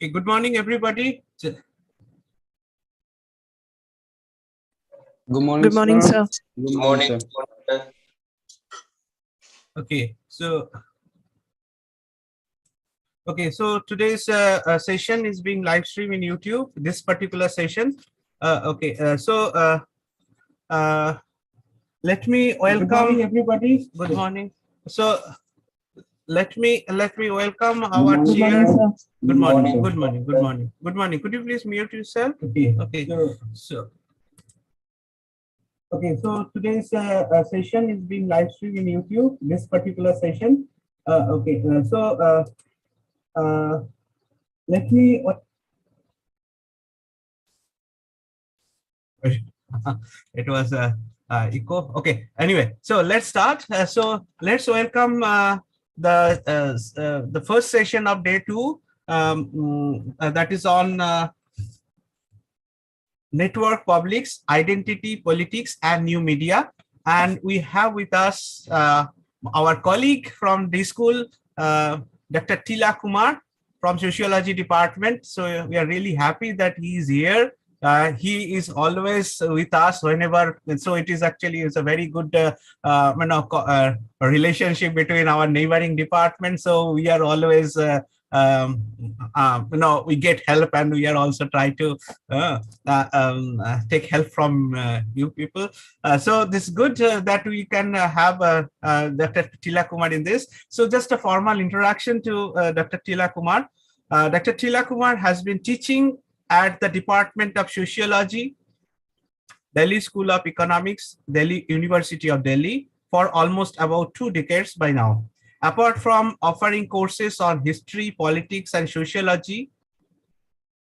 Okay, good morning, everybody. Good morning, Good morning, sir. sir. Good morning, sir. Okay, so today's session is being live streamed in YouTube. This particular session. Let me welcome. Good morning, everybody. Good morning. So let me welcome our Good chair. morning, sir. Good morning. sir. Good morning. Good morning. Good morning. Could you please mute yourself? Okay. Okay. So today's session is being live streamed in YouTube. This particular session. Let me. It was echo. Okay. Anyway, so let's start. So let's welcome the first session of day 2. That is on network publics, identity politics, and new media. And we have with us our colleague from D School, Dr. Tila Kumar from Sociology Department. So we are really happy that he is here. He is always with us whenever, and so it is actually a very good relationship between our neighboring departments. So we are always we get help, and we are also try to take help from you people. So this is good that we can have Dr. Tila Kumar in this. So just a formal introduction to Dr. Tila Kumar. Dr. Tila Kumar has been teaching at the Department of Sociology, Delhi School of Economics, Delhi University of Delhi for almost about 2 decades by now. Apart from offering courses on history, politics, and sociology,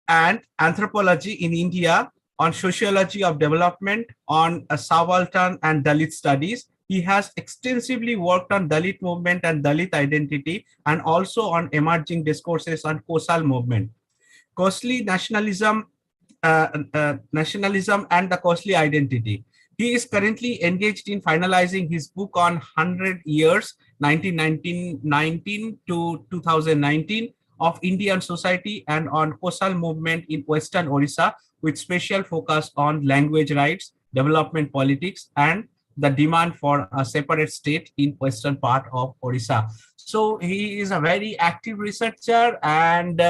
and anthropology in India, on sociology of development, on subaltern and Dalit studies. He has extensively worked on Dalit movement and Dalit identity, and also on emerging discourses on Kosal movement. Kosli nationalism and the Kosli identity. He is currently engaged in finalizing his book on 100 years, 1919 to 2019, of Indian society and on Kosal movement in Western Orissa, with special focus on language rights, development politics, and the demand for a separate state in western part of Orissa. So he is a very active researcher and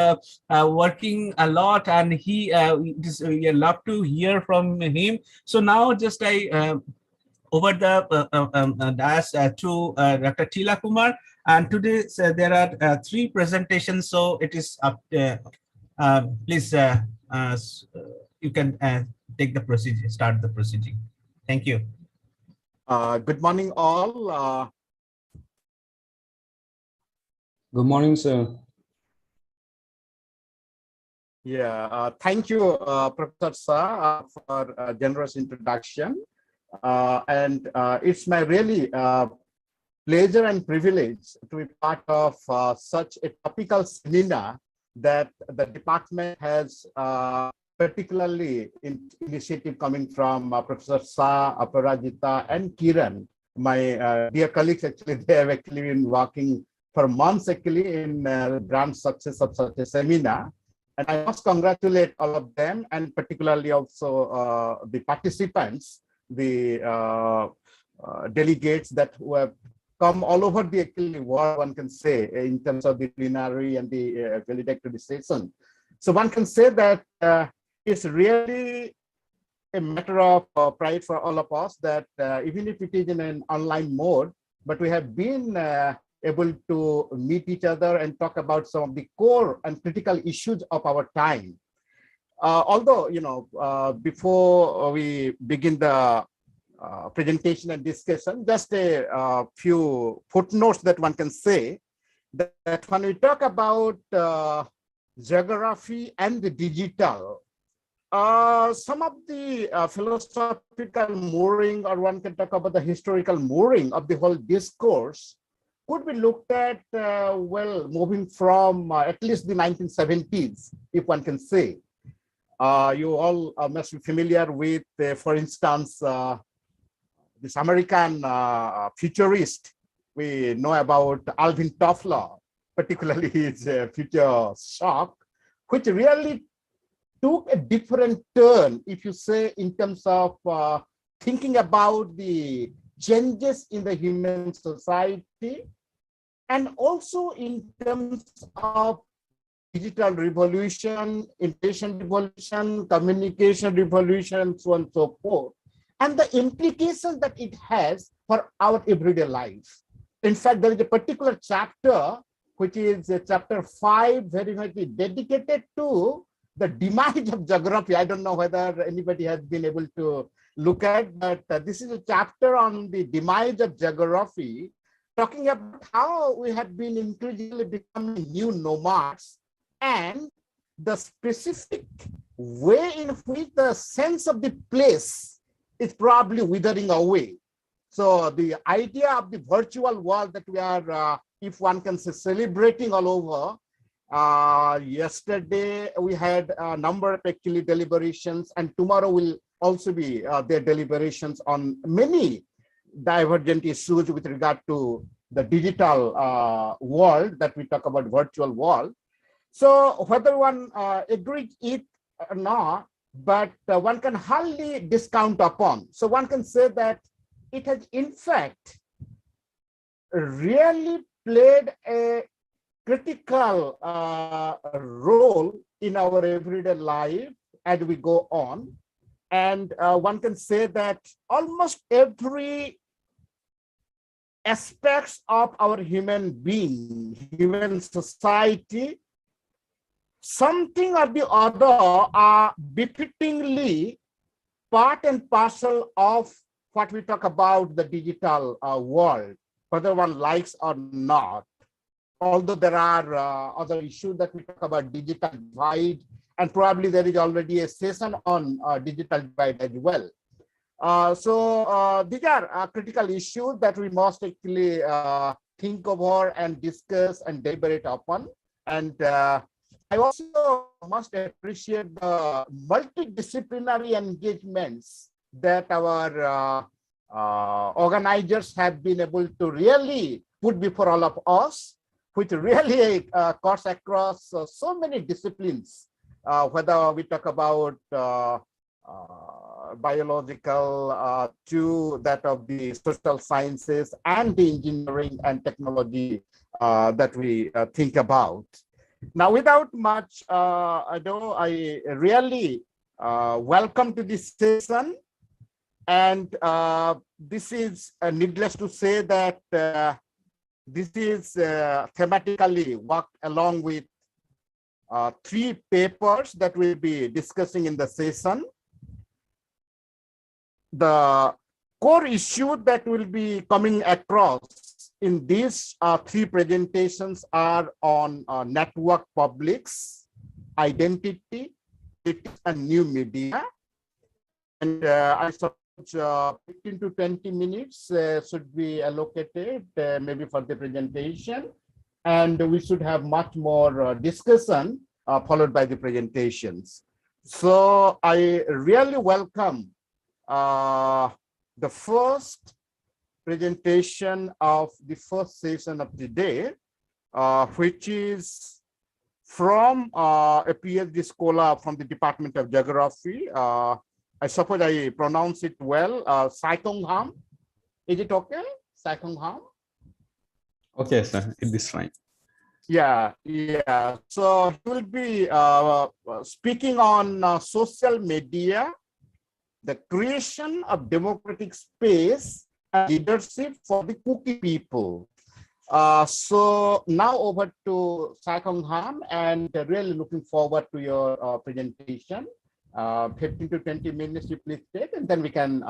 working a lot, and we love to hear from him. So now just over the dais to Dr. Tila Kumar, and today there are 3 presentations. So it is up. Please, you can take the procedure, start the proceeding. Thank you. Good morning, all. Good morning, sir. Yeah, thank you, Professor Shah, for a generous introduction. And it's my really pleasure and privilege to be part of such a topical seminar that the department has, particularly in initiative coming from Professor Shah, Aparajita, and Kiran. My dear colleagues, actually, they have actually been working for months actually in grand success of such a seminar. And I must congratulate all of them, and particularly also the participants, the delegates that who have come all over the actually world, one can say, in terms of the plenary and the valedictory session. So one can say that it's really a matter of pride for all of us that even if it is in an online mode, but we have been able to meet each other and talk about some of the core and critical issues of our time. Although, before we begin the presentation and discussion, just a few footnotes that one can say that when we talk about geography and the digital, some of the philosophical mooring, or one can talk about the historical mooring of the whole discourse, could be looked at, moving from at least the 1970s, if one can say. You all must be familiar with, for instance, this American futurist. We know about Alvin Toffler, particularly his Future Shock, which really took a different turn, if you say, in terms of thinking about the changes in the human society, and also in terms of digital revolution, information revolution, communication revolution, and so on and so forth, and the implications that it has for our everyday life. In fact, there is a particular chapter, which is chapter 5, very much dedicated to the demise of geography. I don't know whether anybody has been able to look at, but this is a chapter on the demise of geography, talking about how we have been increasingly becoming new nomads, and the specific way in which the sense of the place is probably withering away. So the idea of the virtual world that we are, if one can say, celebrating all over. Yesterday, we had a number of actually deliberations, and tomorrow will also be their deliberations on many divergent issues with regard to the digital world that we talk about, virtual world. So whether one agrees it or not, but one can hardly discount upon. So one can say that it has in fact really played a critical role in our everyday life as we go on. And one can say that almost every aspects of our human being, human society, something or the other are befittingly part and parcel of what we talk about the digital world, whether one likes or not. Although there are other issues that we talk about, digital divide, and probably there is already a session on digital divide as well. So these are critical issues that we must actually think over and discuss and deliberate upon. And I also must appreciate the multidisciplinary engagements that our organizers have been able to really put before all of us, which really cuts across so many disciplines, whether we talk about biological to that of the social sciences and the engineering and technology that we think about. Now, without much ado, I really welcome to this session. And this is needless to say that this is thematically worked along with 3 papers that we'll be discussing in the session. The core issue that will be coming across in these 3 presentations are on network publics, identity, and new media. And I suppose 15 to 20 minutes should be allocated maybe for the presentation. And we should have much more discussion followed by the presentations. So I really welcome the first presentation of the first session of the day, which is from a PhD scholar from the Department of Geography. I suppose I pronounce it well, Sai-Kung Ham. Is it okay, Sai-Kung Ham? Okay, sir, it is fine. Yeah. So he will be speaking on social media, the creation of democratic space and leadership for the Kuki people. So now over to Sai-Kung Ham, and really looking forward to your presentation. 15 to 20 minutes you please take, and then we can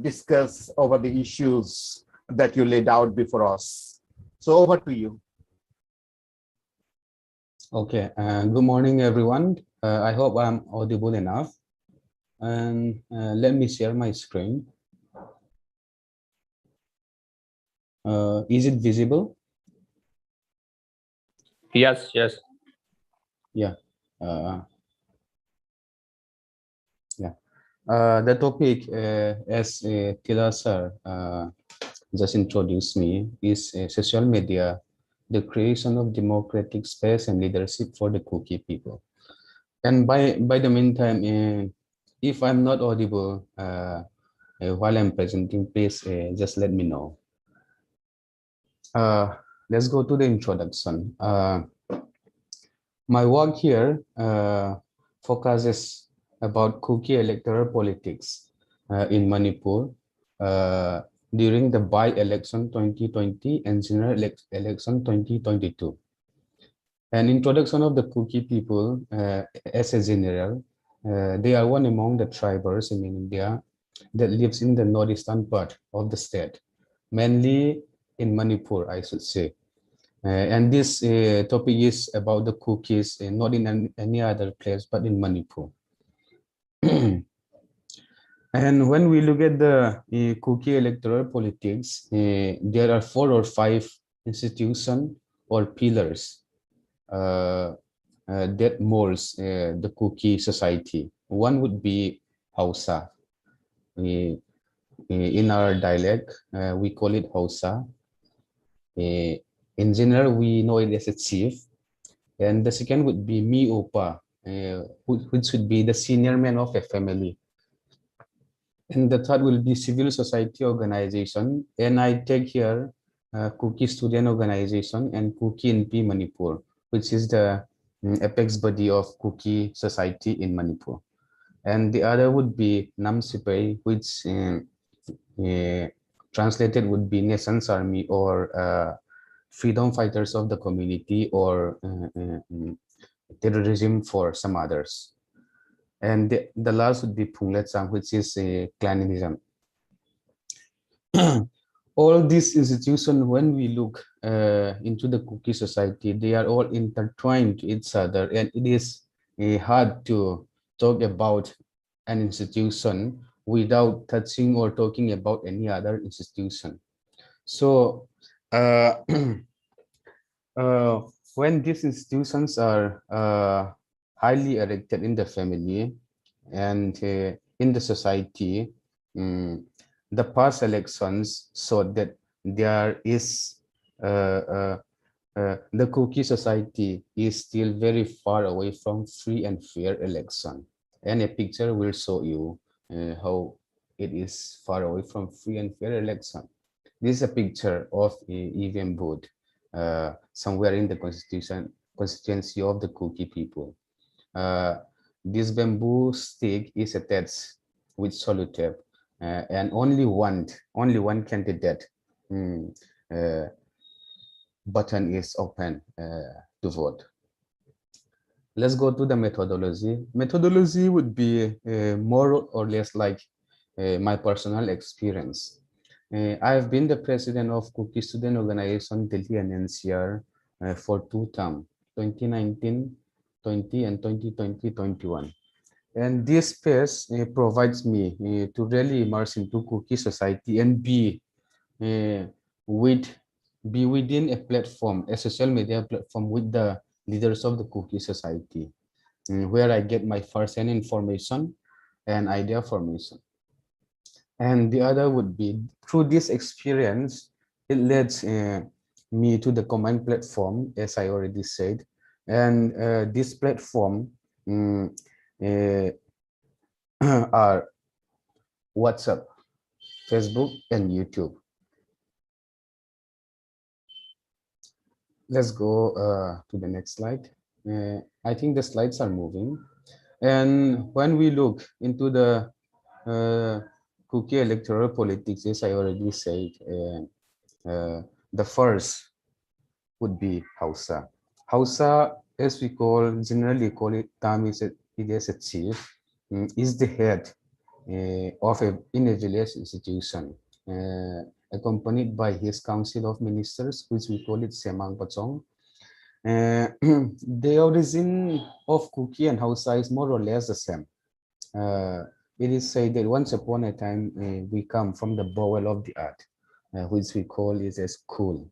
discuss over the issues that you laid out before us. So over to you. Okay, good morning, everyone. I hope I'm audible enough. And let me share my screen. Is it visible? Yes. Yeah. The topic, as Tila sir just introduced me, is social media the creation of democratic space and leadership for the Kuki people. And by the meantime, if I'm not audible while I'm presenting, please just let me know. Let's go to the introduction. My work here focuses about Kuki electoral politics in Manipur during the by-election 2020 and general election 2022. An introduction of the Kuki people as a general. They are one among the tribes in India that lives in the northeastern part of the state, mainly in Manipur, I should say. And this topic is about the Kukis, not in any other place, but in Manipur. And when we look at the Kuki electoral politics, there are 4 or 5 institutions or pillars that molds the Kuki society. One would be Hausa. In our dialect, we call it Hausa. In general, we know it as a chief. And the second would be Mi Opa, which would be the senior man of a family. And the third will be civil society organization. And I take here Kuki Student Organization and Kuki NP Manipur, which is the apex body of Kuki society in Manipur. And the other would be Namsipay, which translated would be Nation's Army or freedom fighters of the community or terrorism for some others. And the last would be Phungletsang, which is clanism. All these institutions, when we look into the Kuki society, they are all intertwined to each other, and it is hard to talk about an institution without touching or talking about any other institution. So when these institutions are highly erected in the family and in the society, the past elections showed that there is the Kuki society is still very far away from free and fair election. And a picture will show you how it is far away from free and fair election. This is a picture of EVM booth somewhere in the constituency of the Kuki people. This bamboo stick is attached with sellotape, and only one candidate button is open to vote. Let's go to the methodology. Methodology would be more or less like my personal experience. I've been the president of Kuki Student Organization Delhi and NCR for 2 terms, 2019, 20 and 2020-21. And this space provides me to really immerse into Kuki society and be within a platform, a social media platform with the leaders of the Kuki society, where I get my first-hand information and idea formation. And the other would be through this experience, it leads me to the command platform, as I already said. And this platform are WhatsApp, Facebook, and YouTube. Let's go to the next slide. I think the slides are moving. And when we look into the Kuki electoral politics, as I already said, the first would be Hausa. Hausa, as we generally call it, term is a chief, is the head of in a village institution, accompanied by his council of ministers, which we call it Semang Pachong. The origin of Kuki and Hausa is more or less the same. It is said that once upon a time we come from the bowel of the earth, which we call it as Kul.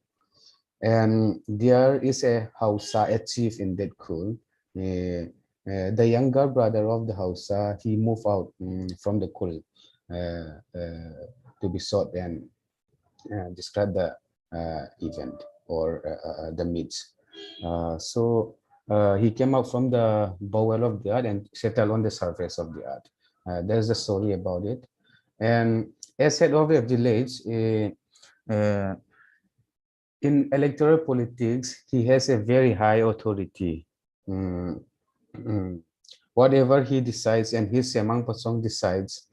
And there is a Hausa, a chief in that Kul. The younger brother of the Hausa, he moved out from the Kul to be sought and describe the event or the meats. So he came out from the bowel of the earth and settled on the surface of the earth. There's a story about it. And as head of a village, in electoral politics, he has a very high authority. Whatever he decides and his Semang Pasong decides,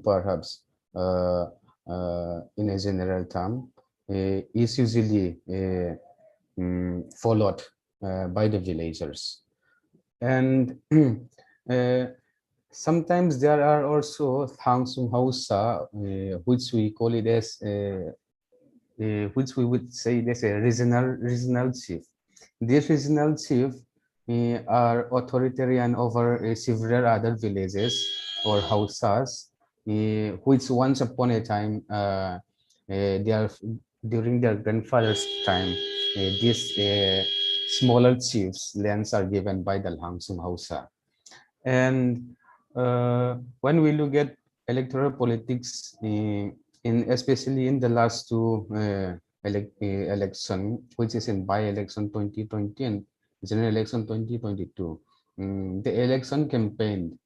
perhaps in a general term, is usually followed by the villagers. And sometimes there are also Thangsung Hausa, which we call it as which we would say there's a regional chief. These regional chief are authoritarian over several other villages or Hausas, which once upon a time they are during their grandfather's time. These smaller chiefs lands are given by the Langsung Hausa, and when we look at electoral politics especially in the last two election, which is in by-election 2020 and general election 2022. The election campaign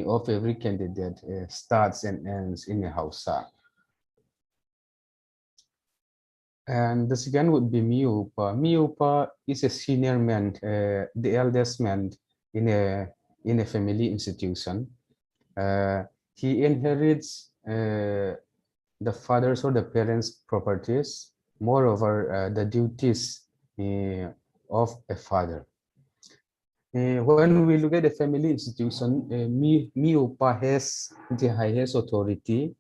of every candidate starts and ends in a Hausa. And the second would be Miupa. Miupa is a senior man, the eldest man in a family institution. He inherits the father's or the parents' properties, moreover, the duties of a father. When we look at the family institution, Miupa has the highest authority,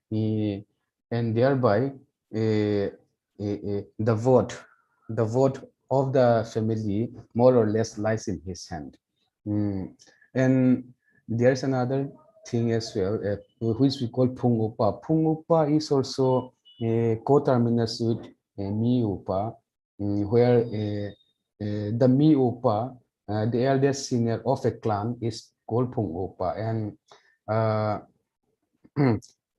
and thereby the vote of the family more or less lies in his hand. And there's another thing as well, which we call Pungupa. Pungupa is also coterminous with Miupa, where the Miupa, the eldest senior of a clan, is called Pungupa. And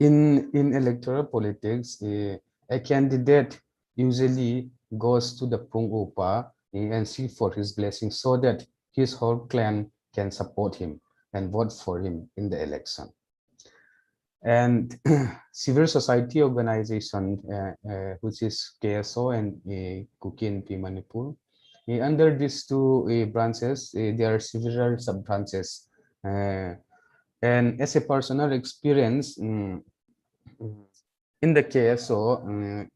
in electoral politics, a candidate usually goes to the Pungupa and seek for his blessing so that his whole clan can support him and vote for him in the election. And civil society organization, which is KSO and KUKINP Manipur, under these two branches, there are several sub-branches. And as a personal experience, in the KSO,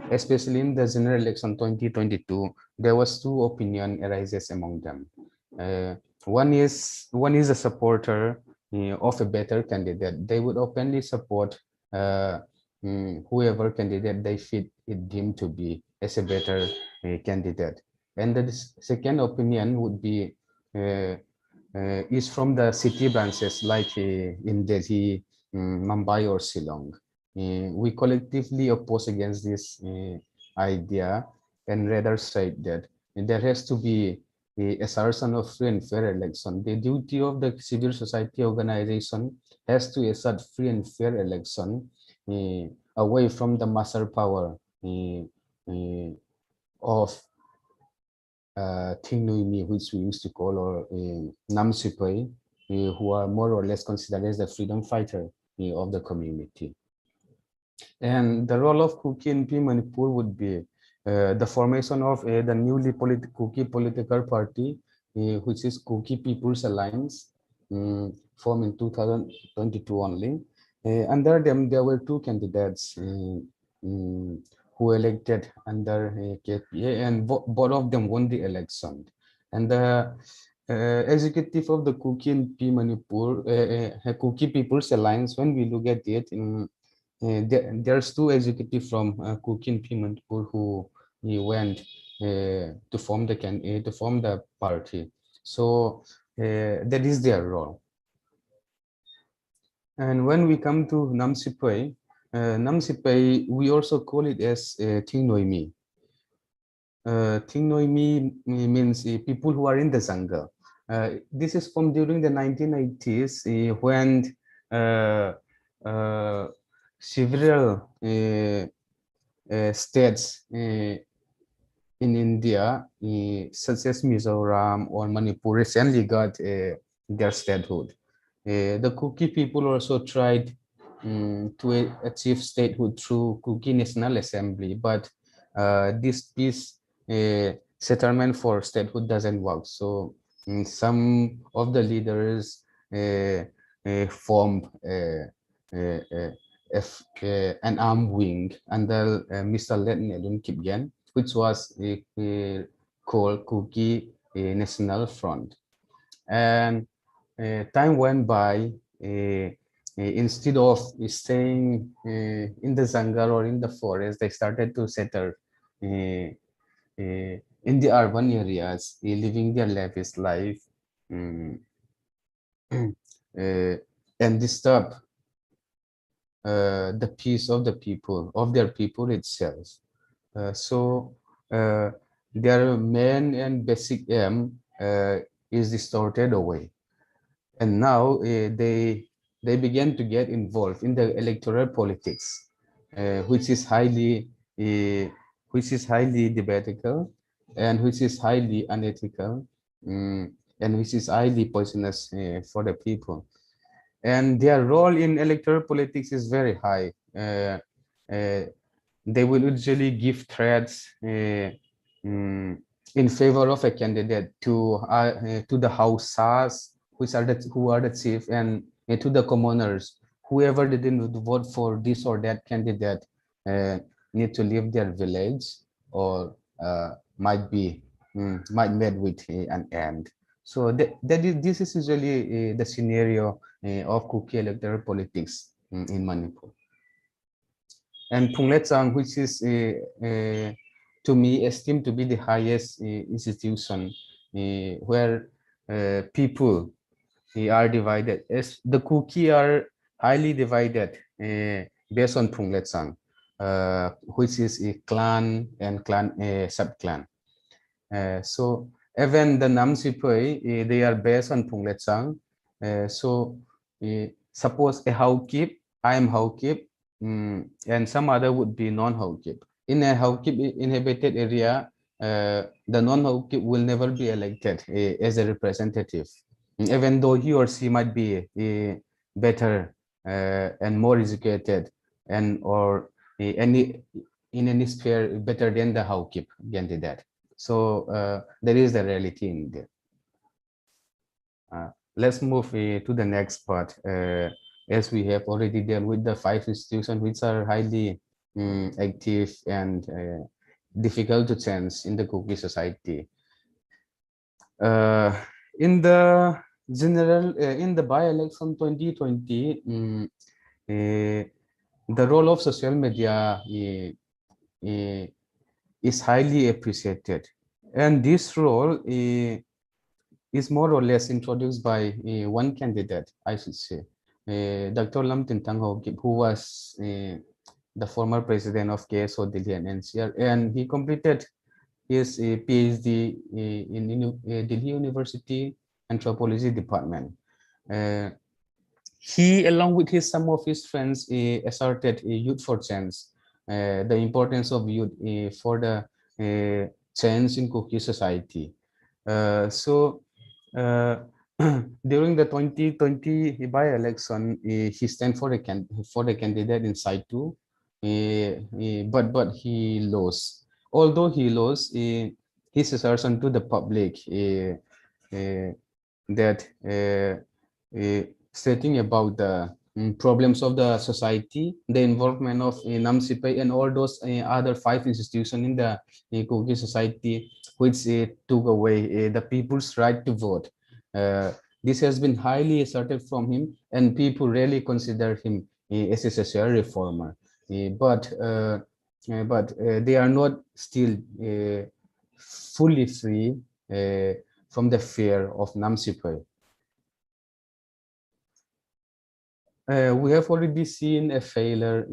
especially in the general election 2022, there was two opinion arises among them. One is a supporter of a better candidate. They would openly support whoever candidate they fit it deemed to be as a better candidate. And the second opinion would be is from the city branches like in Delhi, Mumbai or Shillong. We collectively oppose against this idea and rather state that there has to be the assertion of free and fair election. The duty of the civil society organization has to assert free and fair election away from the master power of Tingnuimi, which we used to call, or Namsipay, who are more or less considered as the freedom fighter of the community. And the role of KUKINP Manipur would be the formation of the newly Kuki political party, which is Kuki People's Alliance, formed in 2022 only. Under them, there were two candidates who elected under KPA, and both of them won the election. And the executive of the KUKINP Manipur, Kuki People's Alliance, when we look at it, there's two executives from KUKINP Manipur who went to form the party. So that is their role. And when we come to Namsipay, Namsipay, we also call it as Tingnoimi. Tingnoimi means people who are in the jungle. This is from during the 1980s when several states in India, such as Mizoram or Manipur, recently got their statehood. The Kuki people also tried to achieve statehood through Kuki National Assembly, but this peace settlement for statehood doesn't work. So some of the leaders formed an armed wing under Mr. Letnelun Kipgen, which was called Kuki National Front. And time went by. Instead of staying in the jungle or in the forest, they started to settle in the urban areas, living their lavish life, and disturb the peace of the people, of their people itself. So their main and basic aim is distorted away. And now they began to get involved in the electoral politics, which is highly debatable, and which is highly unethical, and which is highly poisonous for the people. And their role in electoral politics is very high. They will usually give threats in favor of a candidate to the Hausas, who are the chief, and to the commoners. Whoever didn't vote for this or that candidate need to leave their village, or might met with an end. So this is usually the scenario of Kuki electoral politics in Manipur. And Phungletsang, which is to me esteemed to be the highest institution where people are divided. As the Kuki are highly divided based on Phungletsang, which is a clan and sub-clan. So even the Namsipoi, they are based on Phungletsang. So suppose a Haukip, I am Haukip, and some other would be non-Haukip. In a Haukip inhabited area, the non-Haukip will never be elected as a representative, even though he or she might be better and more educated, and or in any sphere better than the Haukip candidate. So there is the reality in there. Let's move to the next part, as we have already dealt with the 5 institutions which are highly active and difficult to change in the Kuki society. In the general, in the by-election 2020, the role of social media is highly appreciated, and this role is more or less introduced by one candidate, I should say, Dr. Lam Tintang Hokip, who was the former president of KSO Delhi and NCR, and he completed his PhD in Delhi University Anthropology Department. He, along with some of his friends, asserted Youth for Change, the importance of youth for the change in Kuki society. So during the 2020 by-election, he stand for the candidate in Saitu, but he lost. Although he lost, his assertion to the public that stating about the problems of the society, the involvement of Namsipay and all those other 5 institutions in the Kuki society, which took away the people's right to vote. This has been highly asserted from him, and people really consider him as a social reformer. But they are not still fully free from the fear of Namsipay. We have already seen a failure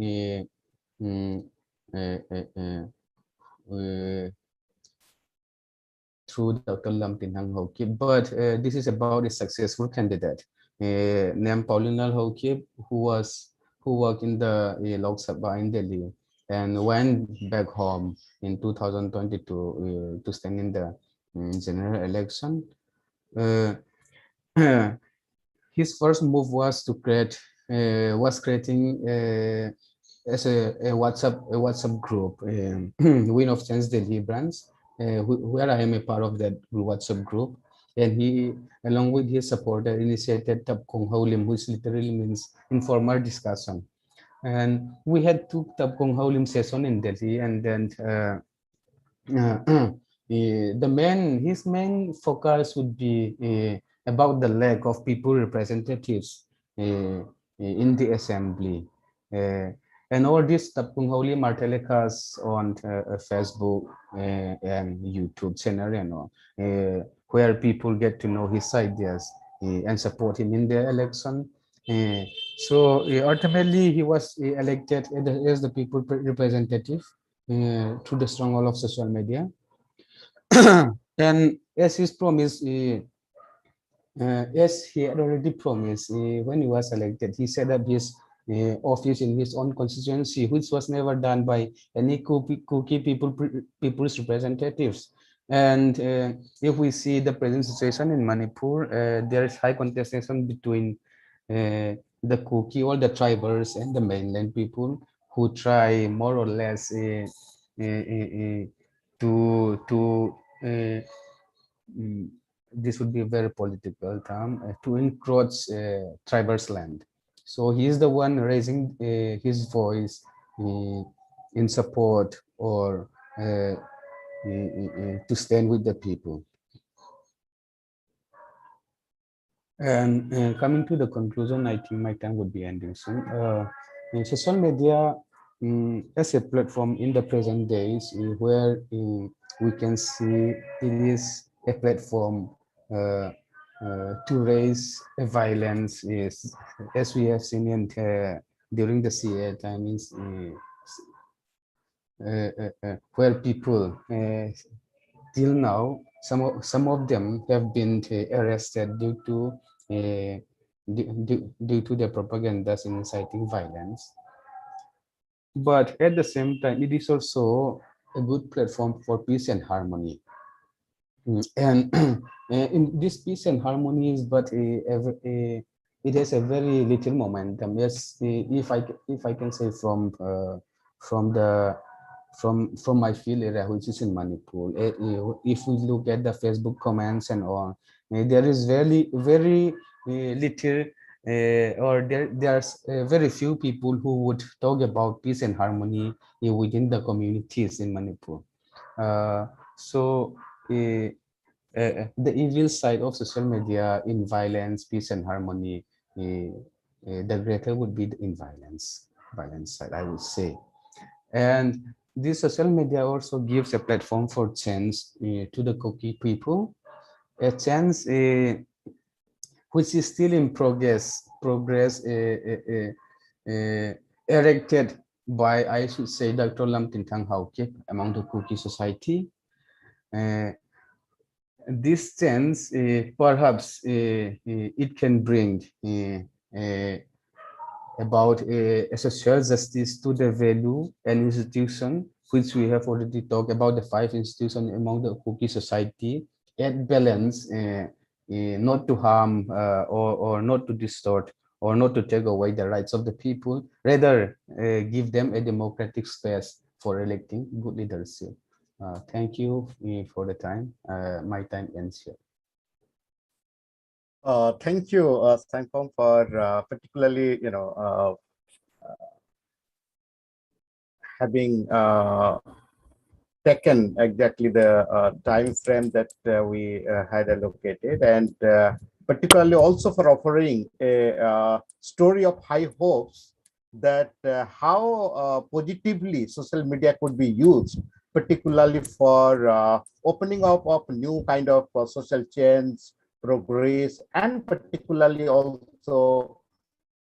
through Dr. Lam Tinhang Hokip, but this is about a successful candidate named Paulinal Hokip, who worked in the Lok Sabha in Delhi, and went back home in 2022 to stand in the general election. His first move was to creating as a WhatsApp group, Win of Chance Deliverance, where I am a part of that WhatsApp group. And he, along with his supporter, initiated Tapkong Haulim, which literally means informal discussion. And we had two Tapkong Haulim session in Delhi, and then his main focus would be about the lack of people representatives in the assembly. And all these Tapkong Haulim are telecast on Facebook and YouTube channel, where people get to know his ideas and support him in the election. So ultimately, he was elected as the people representative through the stronghold of social media. And as his promise, as he had already promised when he was elected, he set up his office in his own constituency, which was never done by any Kuki people's representatives. And if we see the present situation in Manipur, there is high contestation between the Kuki, all the tribals, and the mainland people who try more or less to this would be a very political term, to encroach tribals' land. So he is the one raising his voice in support or to stand with the people. And coming to the conclusion, I think my time would be ending soon. Social media as a platform in the present days where we can see it is a platform to raise violence, is, as we have seen in, during the CA times, where people till now, some of them have been arrested due to due to their propagandas inciting violence. But at the same time, it is also a good platform for peace and harmony. And in this peace and harmony is but it has a very little momentum. Yes, if I can say from my field area, which is in Manipur, if we look at the Facebook comments and all, there is very little or there's very few people who would talk about peace and harmony within the communities in Manipur. So the evil side of social media in violence, peace and harmony, the greater would be in violence side, I would say. And this social media also gives a platform for change to the Kuki people, a change which is still in progress erected by, I should say, Dr. Lam Tintang Haokip among the Kuki society. This change, perhaps it can bring about a social justice to the value and institution, which we have already talked about, the 5 institutions among the Kuki society, at balance, not to harm or not to distort or not to take away the rights of the people, rather give them a democratic space for electing good leadership. Thank you for the time. My time ends here. Thank you, Sangpong, for particularly, having taken exactly the time frame that we had allocated, and particularly also for offering a story of high hopes that how positively social media could be used, particularly for opening up of new kind of social change, progress, and particularly also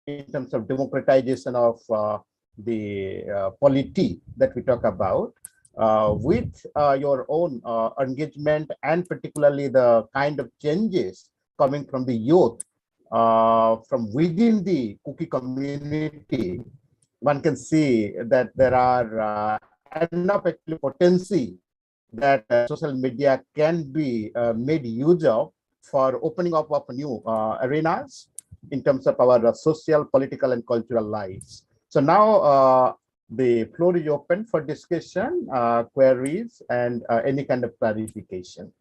in terms of democratization of the polity that we talk about, with your own engagement and particularly the kind of changes coming from the youth from within the Kuki community. one can see that there are enough actually potency that social media can be made use of for opening up of new arenas in terms of our social, political, and cultural lives. So now the floor is open for discussion, queries, and any kind of clarification.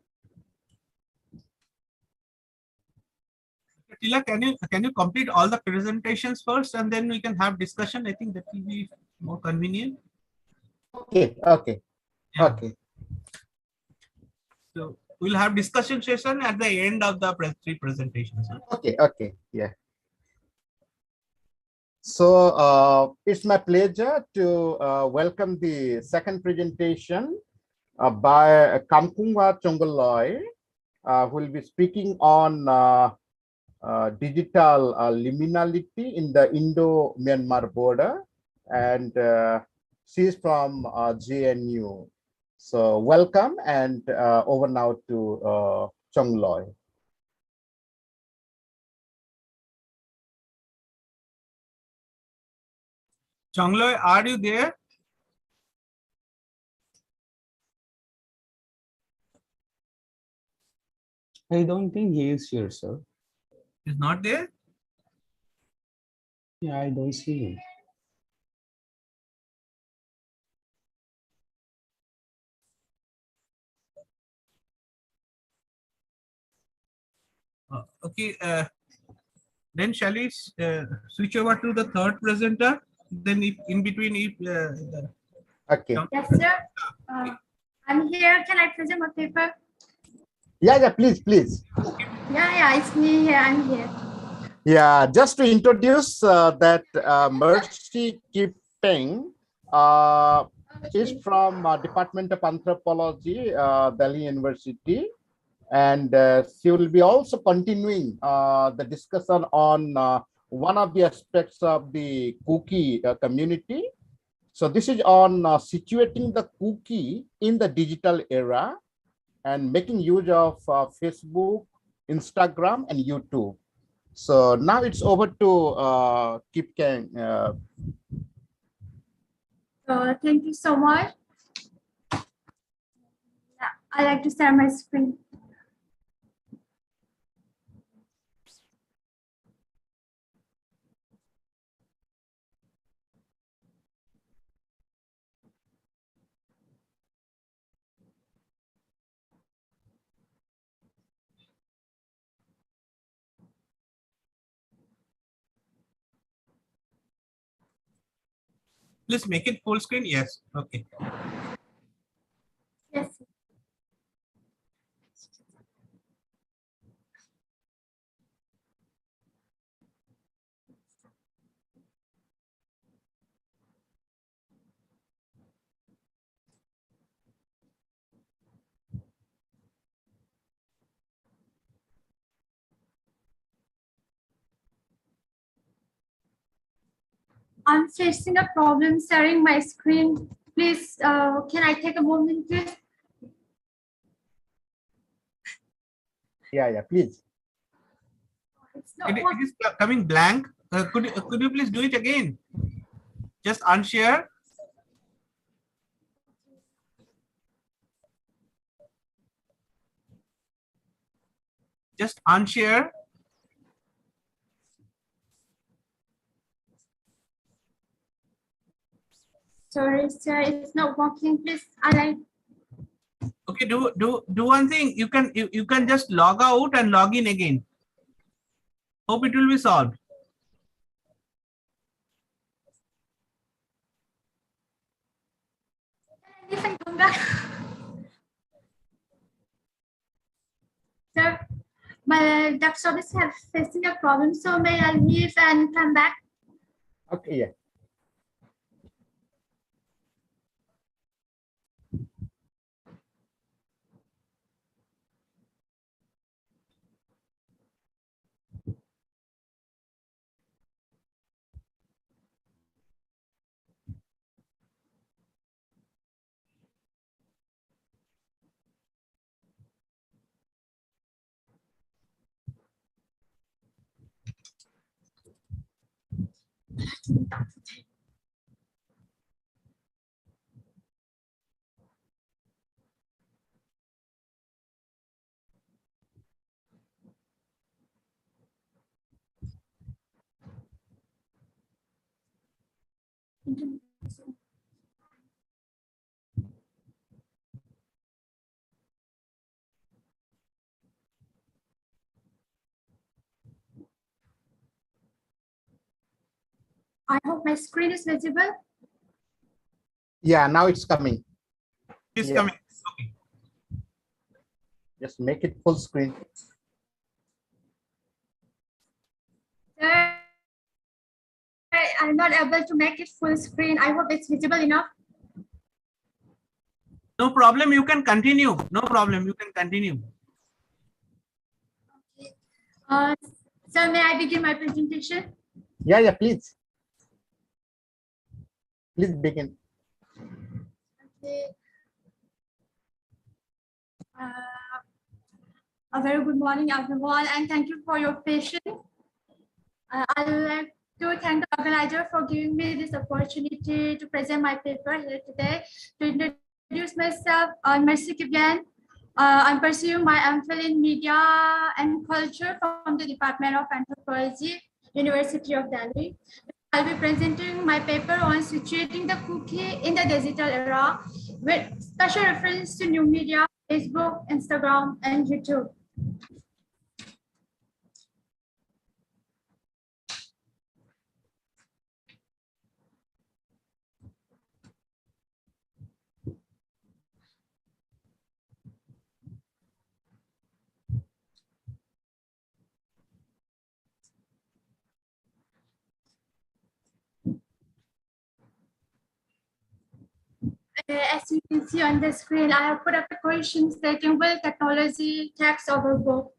Tila, can you complete all the presentations first, and then we can have discussion? I think that will be more convenient. Okay, okay, Yeah. okay. So we'll have discussion session at the end of the three presentations. Okay, okay, yeah. So it's my pleasure to welcome the second presentation by Kamkungwa Chongoloi, who will be speaking on digital liminality in the Indo-Myanmar border, and she's from JNU. So welcome, and over now to Chongloi. Chongloi, are you there? I don't think he is here, sir. He's not there? Yeah, I don't see him. Okay, then shall we switch over to the third presenter? Then if in between, if Okay. Yes, sir. I'm here. Can I present my paper? Yeah, please, please. Yeah, it's me here. I'm here. Yeah, just to introduce that Mercy Kipeng is from Department of Anthropology, Delhi University, and she will be also continuing the discussion on one of the aspects of the Kuki community. So this is on situating the Kuki in the digital era and making use of Facebook, Instagram, and YouTube. So now it's over to Kip Kang. Thank you so much. Yeah, I like to share my screen. please make it full screen. Yes. Okay. Yes. I'm facing a problem sharing my screen. Please, can I take a moment, please? Yeah, please. It's not It working. is coming blank. Could you please do it again? Just unshare. Just unshare. Sorry, sir, it's not working. Please, I like. Okay, do one thing. You can just log out and log in again. Hope it will be solved. If I come back. Sir, my desktop is facing a problem, so may I leave and come back? Okay, yeah. I hope my screen is visible. Yeah, now it's coming. It's Yeah. coming. Okay. Just make it full screen. Sir, I'm not able to make it full screen. I hope it's visible enough. No problem. You can continue. No problem. You can continue. Sir, may I begin my presentation? Yeah, yeah, please. Please begin. Okay. A very good morning, everyone, and thank you for your patience. I'd like to thank the organizer for giving me this opportunity to present my paper here today. To introduce myself, I'm Mercy Kibyan. I'm pursuing my MPhil in Media and Culture from the Department of Anthropology, University of Delhi. I'll be presenting my paper on situating the cookie in the digital era with special reference to new media, Facebook, Instagram, and YouTube. As you can see on the screen, I have put up a question stating, will technology tax our book?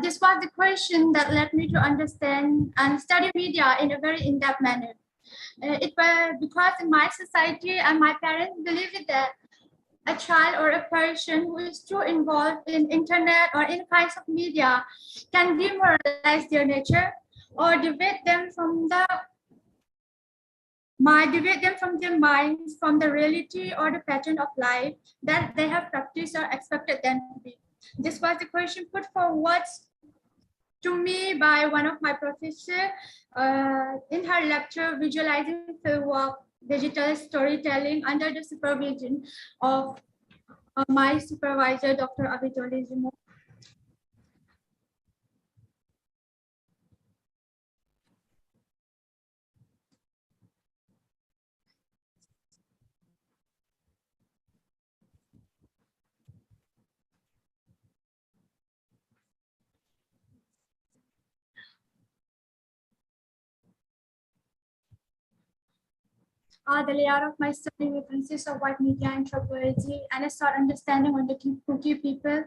This was the question that led me to understand and study media in a very in-depth manner. It was because in my society and my parents believed that a child or a person who is too involved in internet or in kinds of media can demoralize their nature or deviate them from their minds from the reality or the pattern of life that they have practiced or expected them to be. This was the question put forward to me by one of my professors in her lecture, Visualizing Fieldwork, Digital Storytelling, under the supervision of my supervisor, Dr. Abhijoli Zimo. The layout of my study will consist of white media anthropology and a short understanding on the Kuki people.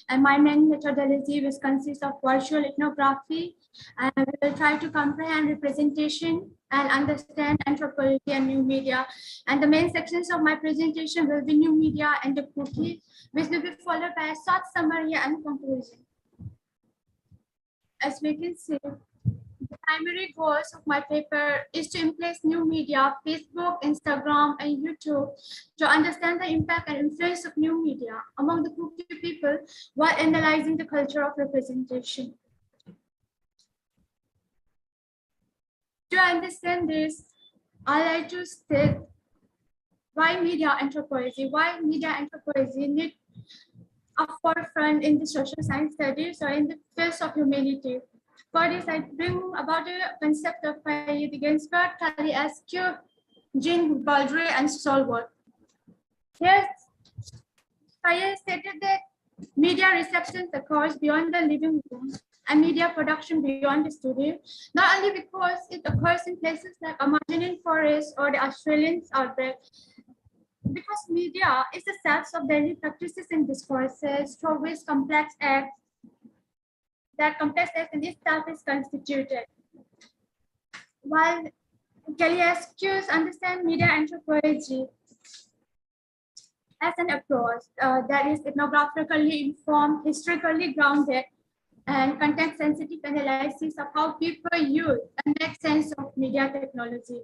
And my main methodology will consist of virtual ethnography. And we will try to comprehend representation and understand anthropology and new media. And the main sections of my presentation will be new media and the Kuki, which will be followed by a short summary and conclusion. As we can see, the primary goals of my paper is to embrace new media, Facebook, Instagram, and YouTube, to understand the impact and influence of new media among the Kuki people while analyzing the culture of representation. To understand this, I like to state why media anthropology need a forefront in the social science studies or in the fields of humanity. For this, I bring about the concept of Fayette Ginsberg, Taliescu, Jean Baldry, and Stallworth. Here, Fayette stated that media reception occurs beyond the living room and media production beyond the studio, not only because it occurs in places like Amazonian forest or the Australian outback, because media is the set of daily practices and discourses through which complex acts in itself is constituted. While Taliescu understands media anthropology as an approach that is ethnographically informed, historically grounded, and context-sensitive analysis of how people use and make sense of media technology,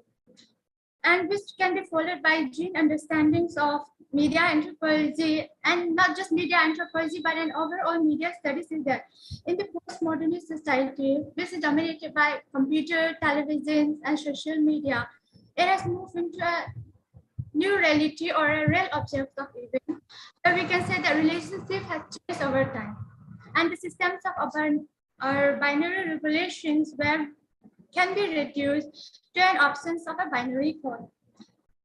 and which can be followed by Jean understandings of media anthropology, and not just media anthropology, but an overall media studies is that in the postmodernist society, which is dominated by computer, television, and social media, it has moved into a new reality or a real object of event, where we can say that relationship has changed over time. And the systems of our binary regulations where can be reduced to an absence of a binary code.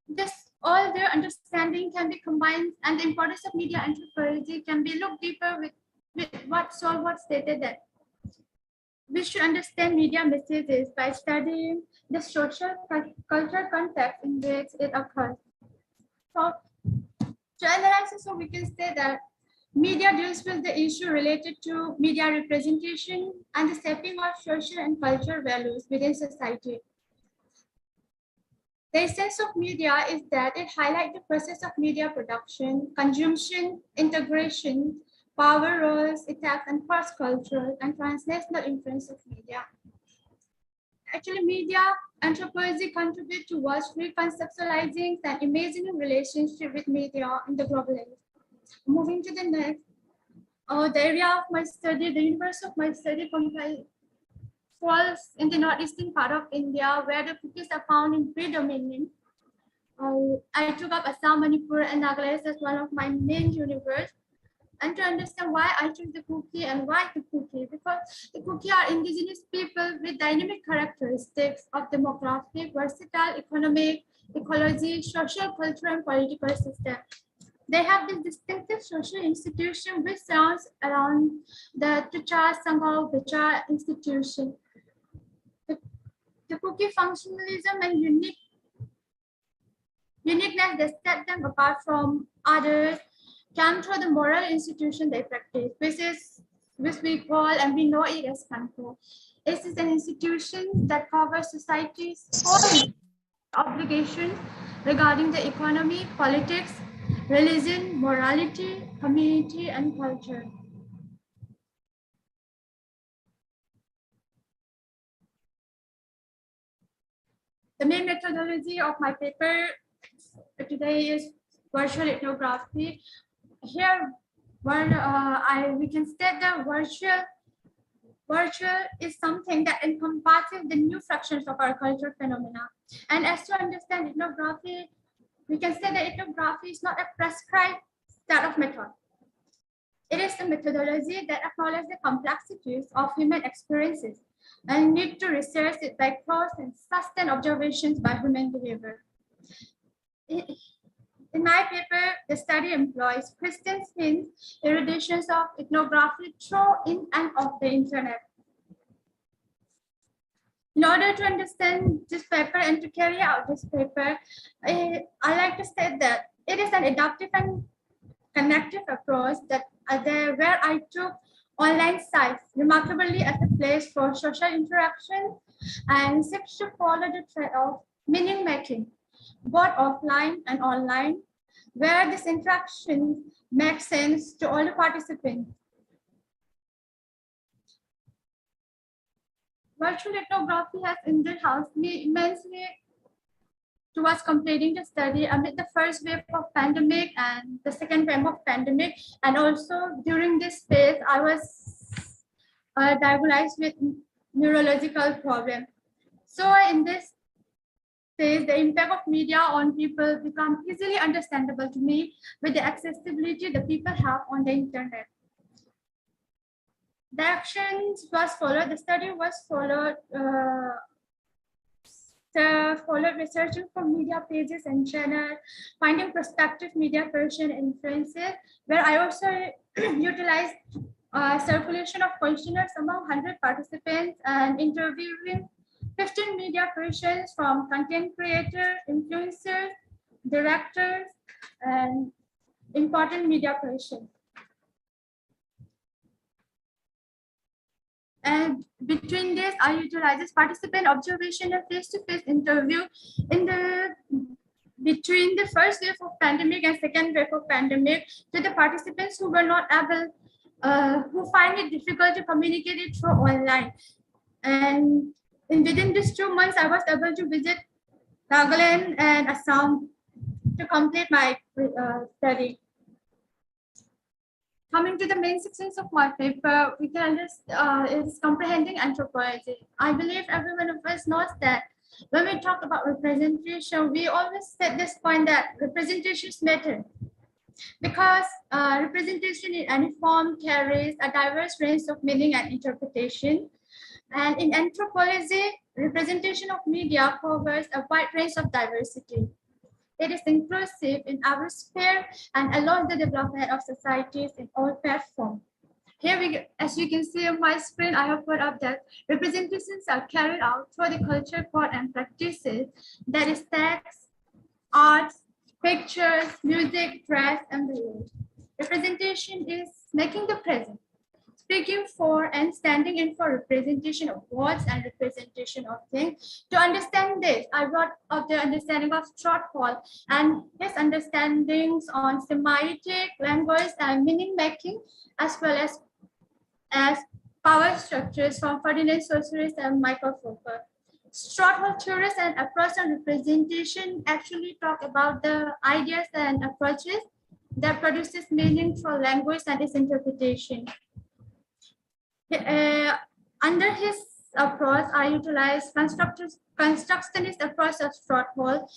This all their understanding can be combined, and the importance of media anthropology can be looked deeper with what Solwart stated that we should understand media messages by studying the social cultural context in which it occurs. So to analyze it, so we can say that media deals with the issue related to media representation and the shaping of social and cultural values within society. The essence of media is that it highlights the process of media production, consumption, integration, power roles, attacks, and cross-cultural and transnational influence of media. Actually, media anthropology contribute towards reconceptualizing and imagining relationship with media in the global age. Moving to the next, the area of my study, the universe of my study falls in the northeastern part of India, where the Kukis are found in predominant. I took up Assam, Manipur, and Nagaland as one of my main universe. And to understand why I chose the Kuki and why the Kuki, because the Kuki are indigenous people with dynamic characteristics of demographic, versatile economic, ecology, social, cultural, and political system. They have this distinctive social institution which surrounds around the Tuchar Sanghal Vichar institution. The Kuki functionalism and uniqueness that set them apart from others come through the moral institution they practice, which we call and we know it as Kanko. It is an institution that covers society's whole obligations regarding the economy, politics, religion, morality, community, and culture. The main methodology of my paper today is virtual ethnography. Here, we can state that virtual is something that encompasses the new fractions of our cultural phenomena. And as to understand ethnography, we can say that ethnography is not a prescribed set of method. It is a methodology that acknowledges the complexities of human experiences and need to research it by cross and sustained observations by human behavior. In my paper, the study employs Christensen's eruditions of ethnography through in and off the internet. In order to understand this paper and to carry out this paper, I like to state that it is an adaptive and connective approach that where I took online sites remarkably as a place for social interaction and seeks to follow the thread of meaning making, both offline and online, where this interaction makes sense to all the participants. Virtual ethnography has indeed helped me immensely towards completing the study amid the first wave of pandemic and the second wave of pandemic. And also during this phase, I was diagnosed with neurological problem. So in this phase, the impact of media on people become easily understandable to me with the accessibility the people have on the internet. The actions was followed, the study was followed, researching for media pages and channels, finding prospective media person influences, where I also utilized circulation of questionnaires among 100 participants and interviewing 15 media persons from content creators, influencers, directors, and important media persons. And between this, I utilize participant observation and face-to-face interview between the first wave of pandemic and second wave of pandemic to the participants who were not able, who find it difficult to communicate it through online. And within these 2 months, I was able to visit Nagaland and Assam to complete my study. Coming to the main sections of my paper, we can understand is comprehending anthropology. I believe every one of us knows that When we talk about representation, we always set this point that representations matter because representation in any form carries a diverse range of meaning and interpretation. And in anthropology, representation of media covers a wide range of diversity. It is inclusive in our sphere and allows the development of societies in all platforms. Here, as you can see on my screen, I have put up that representations are carried out through the culture, thought, and practices, that is text, arts, pictures, music, dress, and belief. Representation is making the present, speaking for and standing in for representation of words and representation of things. To understand this, I brought up the understanding of Strothwell and his understandings on semantic, language, and meaning making, as well as power structures from Ferdinand Saussure and Michael Foucault. Strothwell theories and approach on representation actually talk about the ideas and approaches that produces meaning for language and its interpretation. Under his approach, I utilized constructionist approach of Strothwell,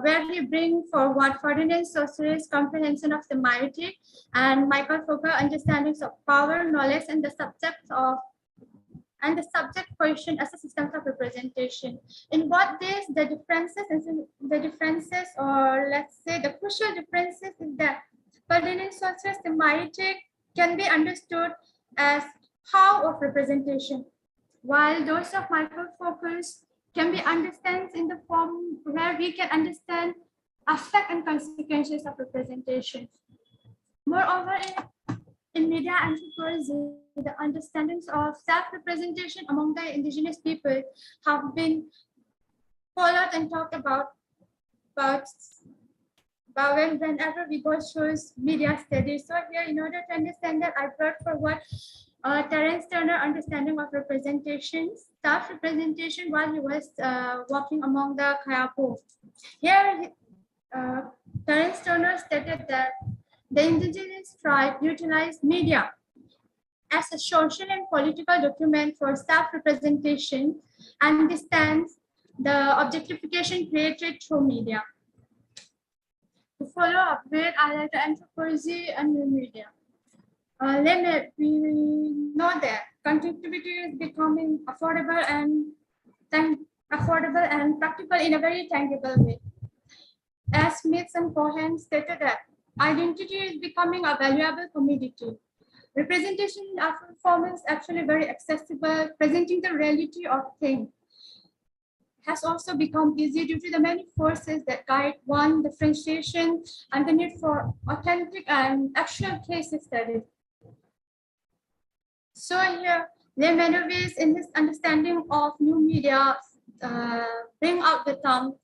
where he brings forward Ferdinand Saussure's comprehension of semantic and Michael Foucault's understandings of power, knowledge, and the subject question as a system of representation. In what ways the differences, or let's say the crucial differences, is that Ferdinand Saussure's semantic can be understood as how of representation, while those of Michael Foucault's can be understood in the form where we can understand effect and consequences of representation. Moreover, in media anthropology, the understandings of self-representation among the indigenous people have been followed and talked about whenever we go through media studies. So here, in order to understand that, I brought forward Terence Turner understanding of representation, self-representation, while he was walking among the Kayapo. Here, Terence Turner stated that the indigenous tribe utilized media as a social and political document for self-representation and understands the objectification created through media. To follow up with, I like anthropology and new media. We know that connectivity is becoming affordable and practical in a very tangible way. As Smith and Cohen stated that identity is becoming a valuable commodity. Representation in our performance actually very accessible, presenting the reality of things has also become easy due to the many forces that guide one, differentiation, and the need for authentic and actual case studies. So here, Le Menowitz, in his understanding of new media, bring out the term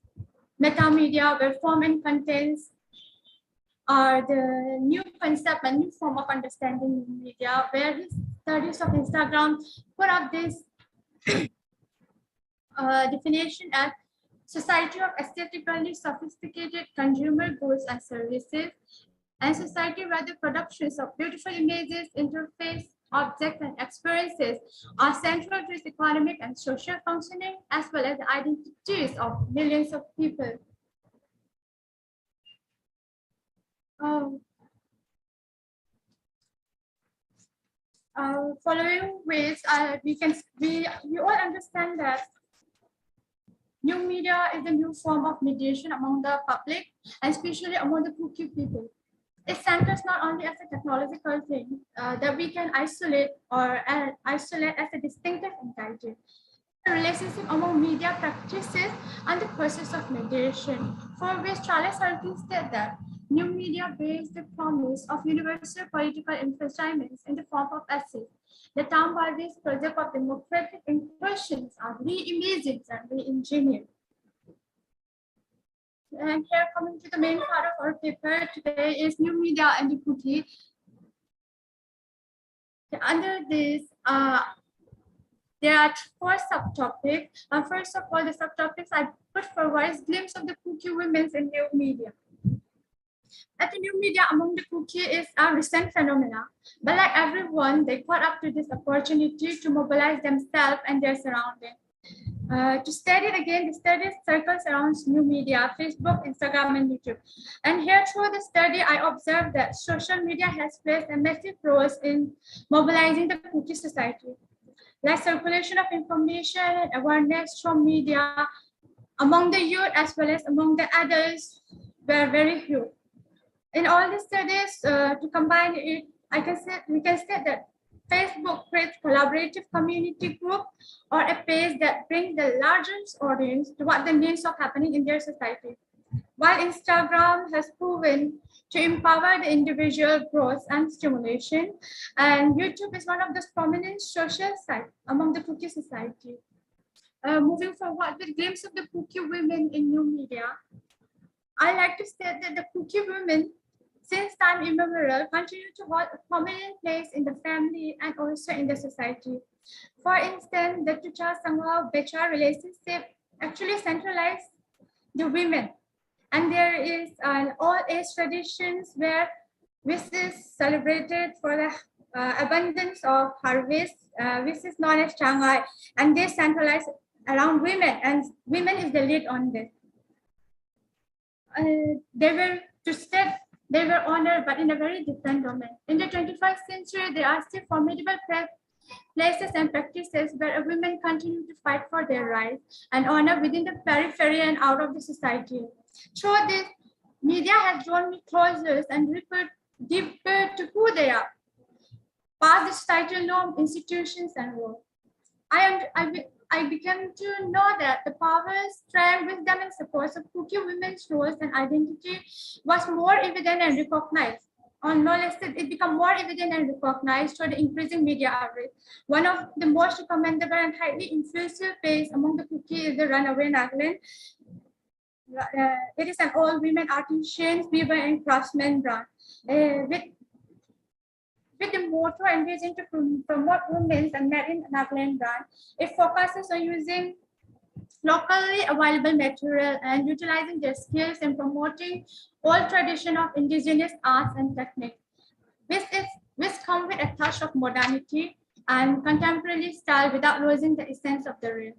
metamedia, where form and contents are the new concept and new form of understanding media, where his studies of Instagram put up this definition as society of aesthetically sophisticated consumer goods and services, and society where the productions of beautiful images, interface, objects, and experiences are central to its economic and social functioning, as well as the identities of millions of people. Following which, we all understand that new media is a new form of mediation among the public, and especially among the Kuki people. It centers not only as a technological thing that we can isolate as a distinctive entity. The relationship among media practices and the process of mediation, for which Charles Harkin said that new media bears the promise of universal political influence in the form of essays. The term by this project of democratic impressions are reimagined and re-engineered. And here, coming to the main part of our paper today, is new media and the Kuki. Under this, there are 4 subtopics. First of all, the subtopics I put forward is glimpse of the Kuki women in new media. At the new media among the Kuki is a recent phenomena, but like everyone, they caught up to this opportunity to mobilize themselves and their surroundings. To study it again, the study circles around new media, Facebook, Instagram, and YouTube. And here through the study, I observed that social media has played a massive role in mobilizing the Kuki society. Like circulation of information and awareness from media among the youth as well as among the adults were very huge. In all the studies, to combine it, we can say that Facebook creates collaborative community group or a page that brings the largest audience to what the needs are happening in their society. While Instagram has proven to empower the individual growth and stimulation, and YouTube is one of the prominent social sites among the Kuki society. Moving forward, with glimpse of the Kuki women in new media, I like to state that the Kuki women, since time immemorial, continue to hold a prominent place in the family and also in the society. For instance, the Tucha Sangha Becha relationship actually centralized the women. And there is an all-age traditions where this is celebrated for the abundance of harvest, which is known as Changai, and they centralize around women, and women is the lead on this. They were honored, but in a very different domain. In the 21st century, there are still formidable places and practices where women continue to fight for their rights and honor within the periphery and out of the society. Through this, media has drawn me closer and deeper to who they are, past the societal norm, institutions, and role. I began to know that the power, strength, wisdom, and support of Kuki women's roles and identity was more evident and recognized. On no less, it became more evident and recognized through the increasing media outreach. One of the most recommendable and highly influential plays among the Kuki is the Runaway Nagaland. It is an all-women artisans, weaver, and craftsman brand. With the motto engaging to promote women's and made in Nagaland brand, it focuses on using locally available material and utilizing their skills and promoting all tradition of indigenous arts and technique. This comes with a touch of modernity and contemporary style without losing the essence of the real.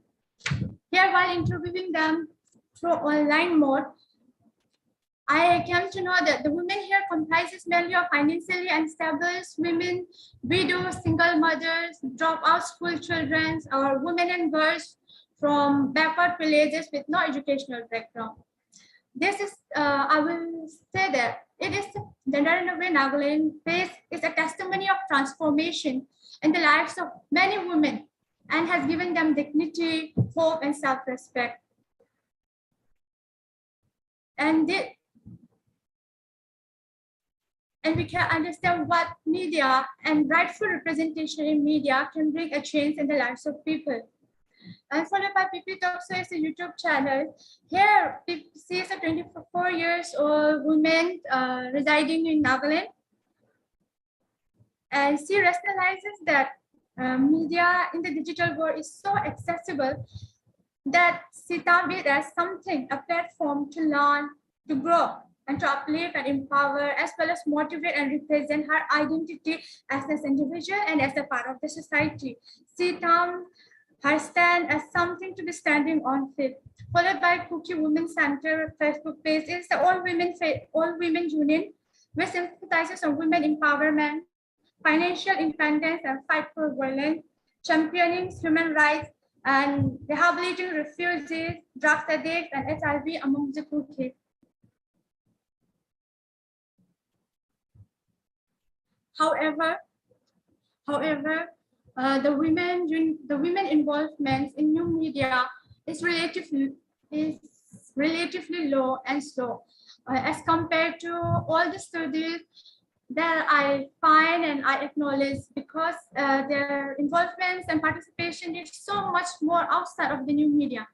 Here, while interviewing them through online mode, I came to know that the women here comprises mainly of financially unstable women, widows, single mothers, dropout school children, or women and girls from backward villages with no educational background. This is, I will say that it is the Runaway Nagaland phase is a testimony of transformation in the lives of many women and has given them dignity, hope, and self-respect. And we can understand what media and rightful representation in media can bring a change in the lives of people. And followed by PP Talk, so it's a YouTube channel. Here, she is a 24 years old woman residing in Nagaland. And she rationalizes that media in the digital world is so accessible that she termed it as something, a platform to learn, to grow, and to uplift and empower, as well as motivate and represent her identity as an individual and as a part of the society. She termed her stand as something to be standing on fit. Followed by Kuki Women Center Facebook page is the All Women Union, which emphasizes on women empowerment, financial independence, and fight for violence, championing human rights, and rehabilitating refugees, drug addicts, and HIV among the Kuki. However, the women involvement in new media is relatively low and slow as compared to all the studies that I find and I acknowledge, because their involvement and participation is so much more outside of the new media.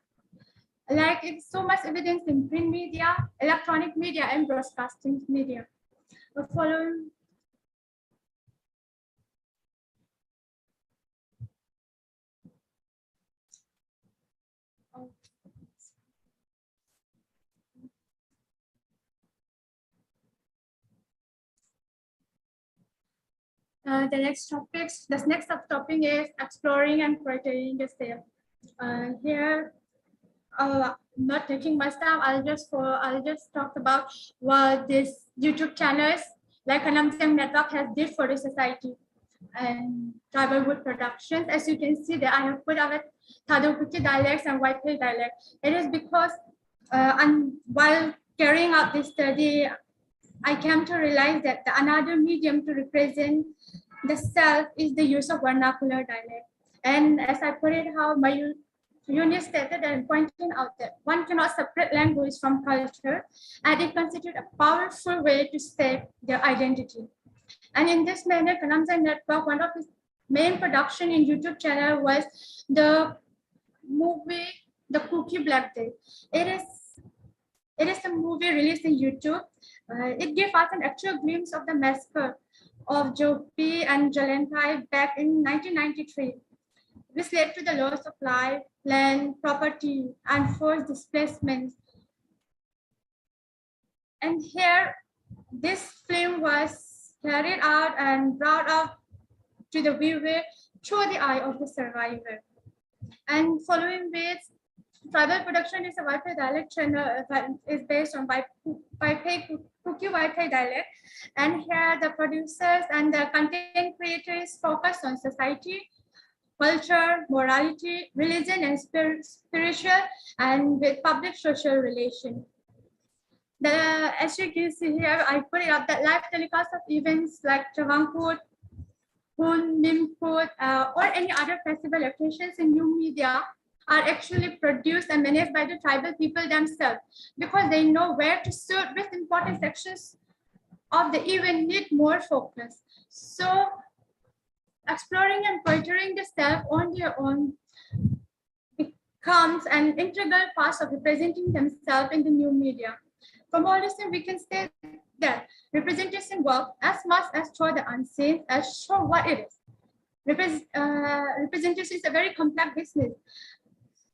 Like it's so much evidence in print media, electronic media, and broadcasting media. The following. The next subtopic is exploring and criticizing the self. Here, not taking much time, I'll just talk about what this YouTube channels like Kanamsang Network has did for the society and tribal wood productions. As you can see that I have put out Thado Kuki dialects and Whitehill dialect. It is because while carrying out this study, I came to realize that another medium to represent the self is the use of vernacular dialect. And as I put it, how my unit stated and pointing out that one cannot separate language from culture, and it constitutes a powerful way to state their identity. And in this manner, Kanamsang Network, one of its main production in YouTube channel was the movie The Cookie Black Day. It is a movie released in YouTube. It gave us an actual glimpse of the massacre of Jopi and Jalanthai back in 1993, which led to the loss of life, land, property, and forced displacement. And here, this film was carried out and brought up to the viewer through the eye of the survivor. And following this, tribal production is a Whitehill dialect channel that is based on Kuki Whitehill dialect. And here the producers and the content creators focus on society, culture, morality, religion, and spiritual, and with public social relation. As you can see here, I put it up that live telecast of events like Chavangkut, Hun, Nimput, or any other festival occasions in new media are actually produced and managed by the tribal people themselves, because they know where to suit with important sections of the event need more focus. So exploring and portraying the self on their own becomes an integral part of representing themselves in the new media. From all this, we can say that representation works as much as show the unseen as show what it is. Representation is a very complex business.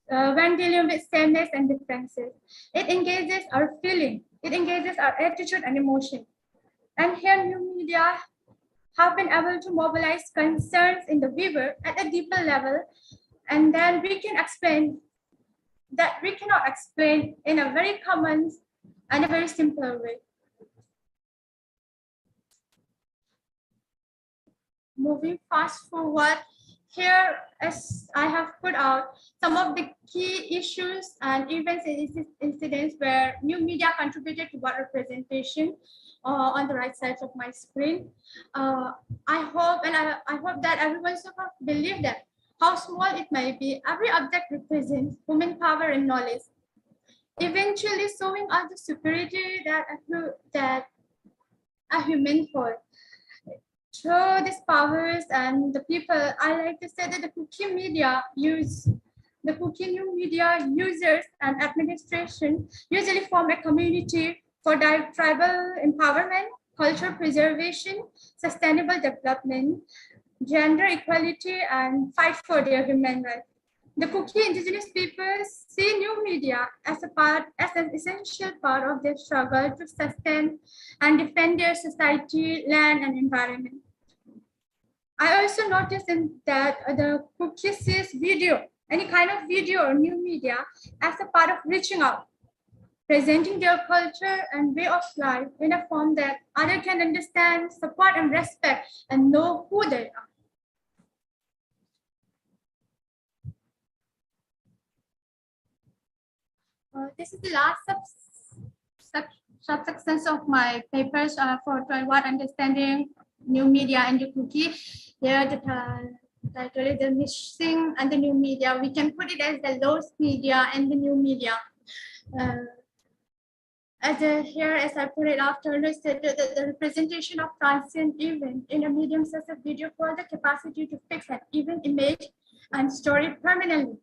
When dealing with sameness and differences, it engages our feeling, it engages our attitude and emotion. And here, new media have been able to mobilize concerns in the viewer at a deeper level, and then we can explain that we cannot explain in a very common and a very simple way. Moving fast forward, here as I have put out some of the key issues and events and incidents where new media contributed to what representation on the right side of my screen. I hope that everyone so far believe that how small it may be, every object represents human power and knowledge, eventually showing us the superiority that a human holds. Through these powers and the people, I like to say that the Kuki new media users and administration usually form a community for tribal empowerment, cultural preservation, sustainable development, gender equality, and fight for their human rights. The Kuki indigenous peoples see new media as an essential part of their struggle to sustain and defend their society, land, and environment. I also noticed that the Kuki sees video, any kind of video or new media, as a part of reaching out, presenting their culture and way of life in a form that others can understand, support, and respect, and know who they are. This is the last subsection of my papers for what understanding new media and the Kuki. Here the title is the missing and the new media. We can put it as the lost media and the new media. Here, as I put it after, the representation of transient event in a medium such as video for the capacity to fix an event image and store it permanently.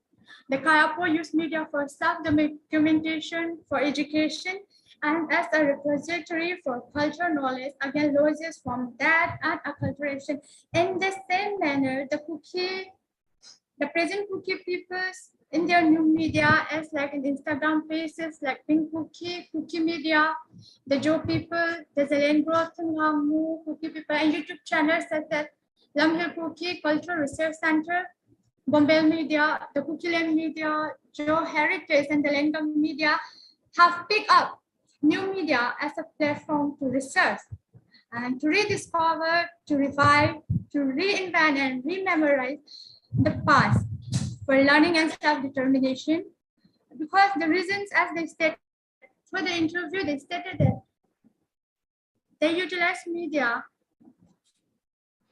The Kayapo use media for self-documentation, for education, and as a repository for cultural knowledge, again, losses from that and acculturation. In the same manner, the present Kuki peoples in their new media, as like in Instagram pages like Pink Kuki, Kuki Media, the Joe people, the Zelengro, Tunghamu, Kuki people, and YouTube channels such as Lamhil Kuki Cultural Research Center, Bombay Media, the Kukilan Media, Joe Heritage, and the Langdon Media have picked up new media as a platform to research and to rediscover, to revive, to reinvent and rememorize the past for learning and self-determination. Because the reasons, as they stated for the interview, they stated that they utilize media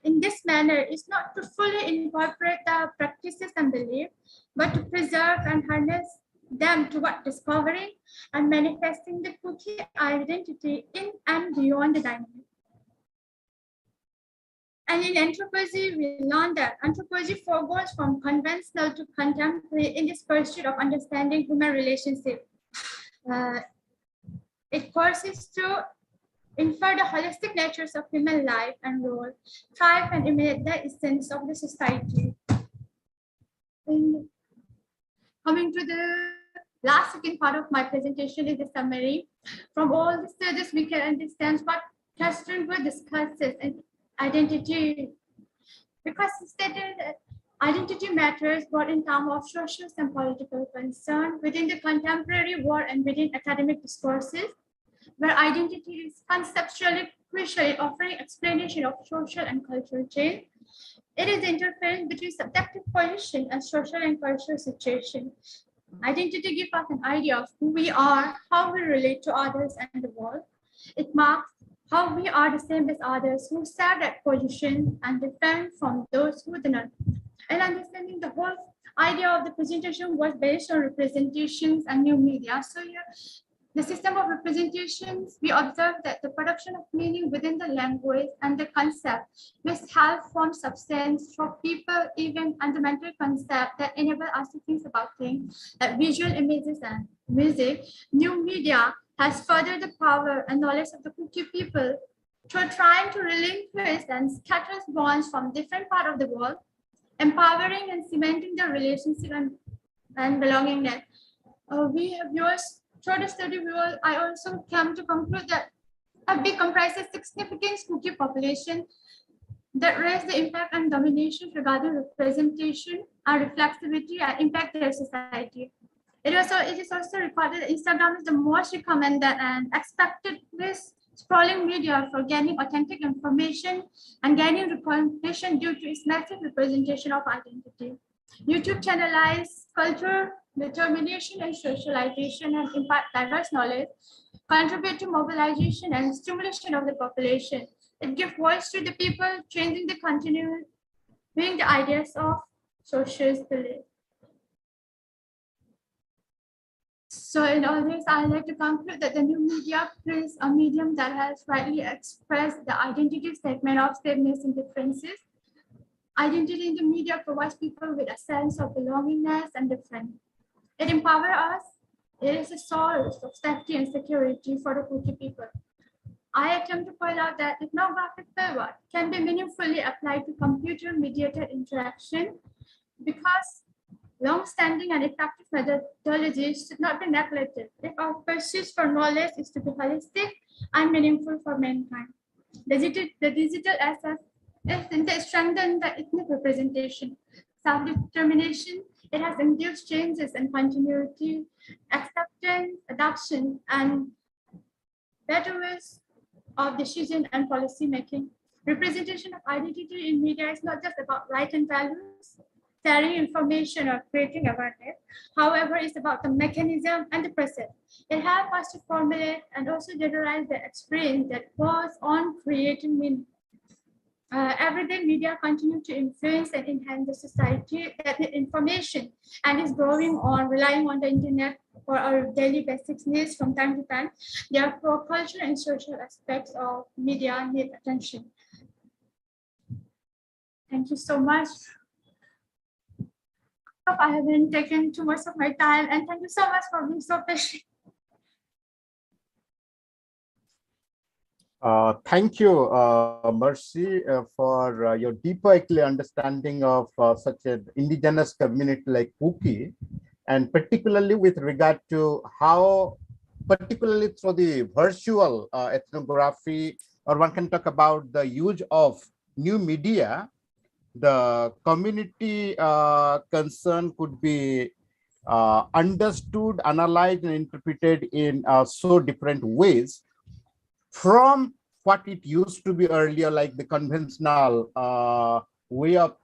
in this manner is not to fully incorporate the practices and beliefs, but to preserve and harness them toward discovering and manifesting the Kuki identity in and beyond the dynamic. And in anthropology, we learned that anthropology forgoes from conventional to contemporary in this pursuit of understanding human relationships. It courses to infer the holistic natures of human life and role, thrive and emanate the essence of the society. And coming to the last second part of my presentation is the summary. From all the studies, we can understand what Castenberg discusses and identity, because he stated that identity matters both in terms of social and political concern within the contemporary world and within academic discourses, where identity is conceptually crucial in offering explanation of social and cultural change. It is the interference between subjective position and social and cultural situation. Identity gives us an idea of who we are, how we relate to others and the world. It marks how we are the same as others who serve that position and different from those who do not. And understanding the whole idea of the presentation was based on representations and new media. So here, the system of representations, we observe that the production of meaning within the language and the concept must have form substance for people, even and the mental concept that enable us to think about things like visual images and music. New media has furthered the power and knowledge of the Kuki people through trying to relinquish and scatter bonds from different parts of the world, empowering and cementing the relationship and belongingness. We have viewers through the study. I also came to conclude that a big comprises significant Kuki population that raise the impact and domination regarding representation and reflexivity and impact their society. It is also recorded that Instagram is the most recommended and expected with sprawling media for gaining authentic information and gaining recognition due to its massive representation of identity. YouTube channelize culture, determination, and socialization and impart diverse knowledge, contribute to mobilization and stimulation of the population. It gives voice to the people, changing the continuing the ideas of socialist belief. So in all this, I'd like to conclude that the new media is a medium that has rightly expressed the identity statement of sameness and differences. Identity in the media provides people with a sense of belongingness and difference. It empowers us. It is a source of safety and security for the Kuki people. I attempt to point out that ethnographic pivot can be meaningfully applied to computer-mediated interaction because long-standing and effective methodologies should not be neglected if our pursuit for knowledge is to be holistic and meaningful for mankind. The digital asset is strengthened the ethnic representation, self-determination. It has induced changes in continuity, acceptance, adoption, and better ways of decision and policy making. Representation of identity in media is not just about rights and values, sharing information or creating awareness. However, it's about the mechanism and the process. It helps us to formulate and also generalize the experience that goes on creating meaning. Everyday media continue to influence and enhance the society that the information and is growing on relying on the internet for our daily basic needs from time to time. Therefore, cultural and social aspects of media need attention. Thank you so much. I haven't taken too much of my time, and thank you so much for being so patient. Thank you, Mercy, for your deeper understanding of such an indigenous community like Kuki, and particularly with regard to how, particularly through the virtual ethnography, or one can talk about the use of new media, the community concern could be understood, analyzed, and interpreted in so different ways from what it used to be earlier, like the conventional way of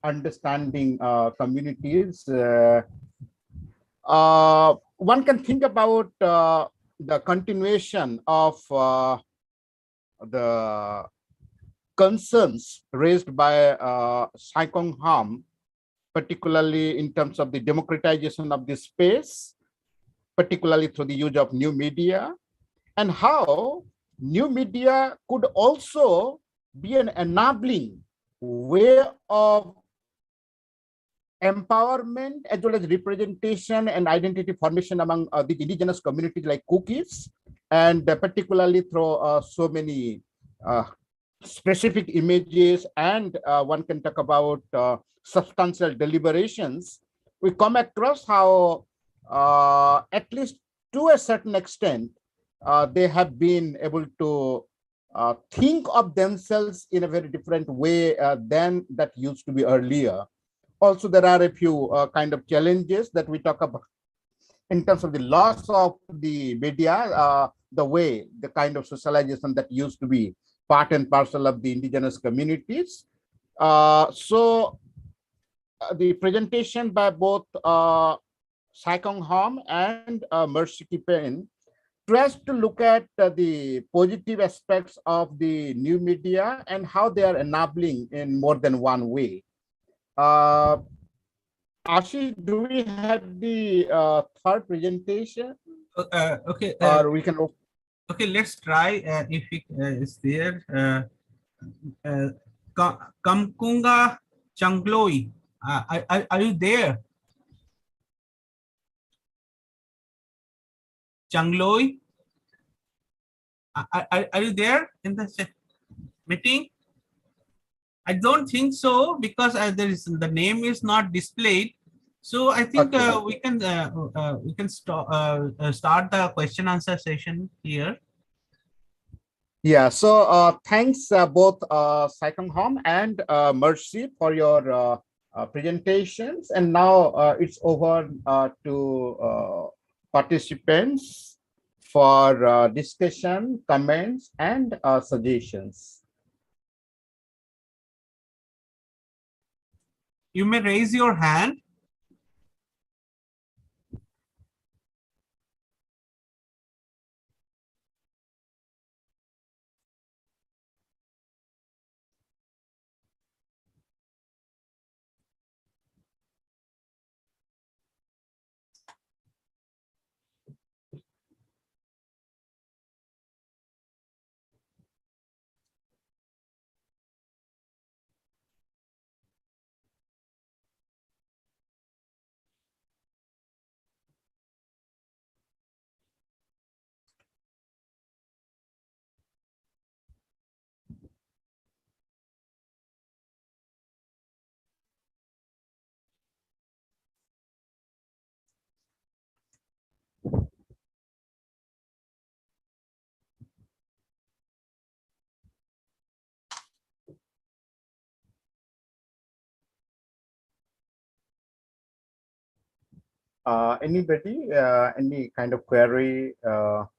understanding communities. One can think about the continuation of the concerns raised by Sai Kong Ham, particularly in terms of the democratization of this space, particularly through the use of new media, and how new media could also be an enabling way of empowerment as well as representation and identity formation among the indigenous communities like Kukis, and particularly through so many specific images, and one can talk about substantial deliberations. We come across how at least to a certain extent they have been able to think of themselves in a very different way than that used to be earlier. Also, there are a few kind of challenges that we talk about in terms of the loss of the media, the way, the kind of socialization that used to be part and parcel of the indigenous communities. So the presentation by both Sai Kong Ham and Mercy Kipen tries to look at the positive aspects of the new media and how they are enabling in more than one way. Ashish, do we have the third presentation? Okay. Or we can. Okay, let's try if it is there. Kamkunga Changloi, are you there? Changloi, are you there in the meeting? I don't think so, because there is the name is not displayed. So I think we can start the question answer session here. Yeah. So thanks both Sai Kong Ham and Mercy for your presentations. And now it's over to participants for discussion, comments, and suggestions. You may raise your hand. Anybody, any kind of query? Sir,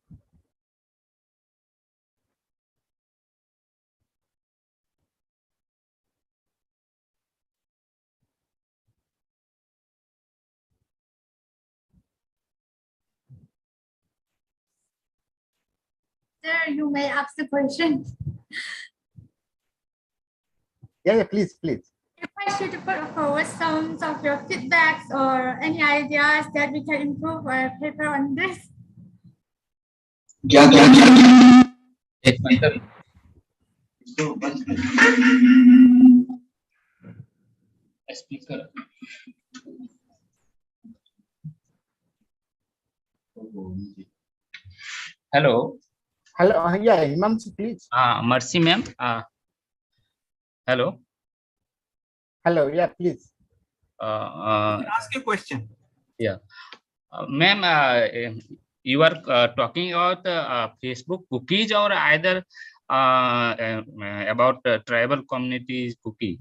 you may ask the question. Yeah, please. If I should put forward some of your feedbacks or any ideas that we can improve our paper on this. Speaker. Hello. Hello. Yeah, Himanshi, please. Mercy, ma'am. Hello. Hello. Yeah, please. Ask a question. Yeah. Ma'am, you are talking about Facebook cookies or either about tribal communities cookie?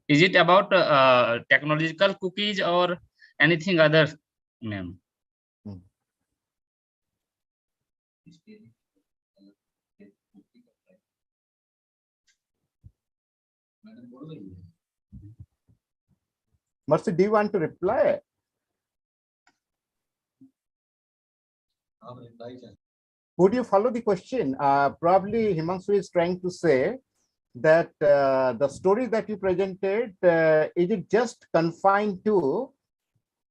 is it about technological cookies or anything other, ma'am? Mercy, do you want to reply? Would you follow the question? Probably Himanshu is trying to say that the story that you presented, is it just confined to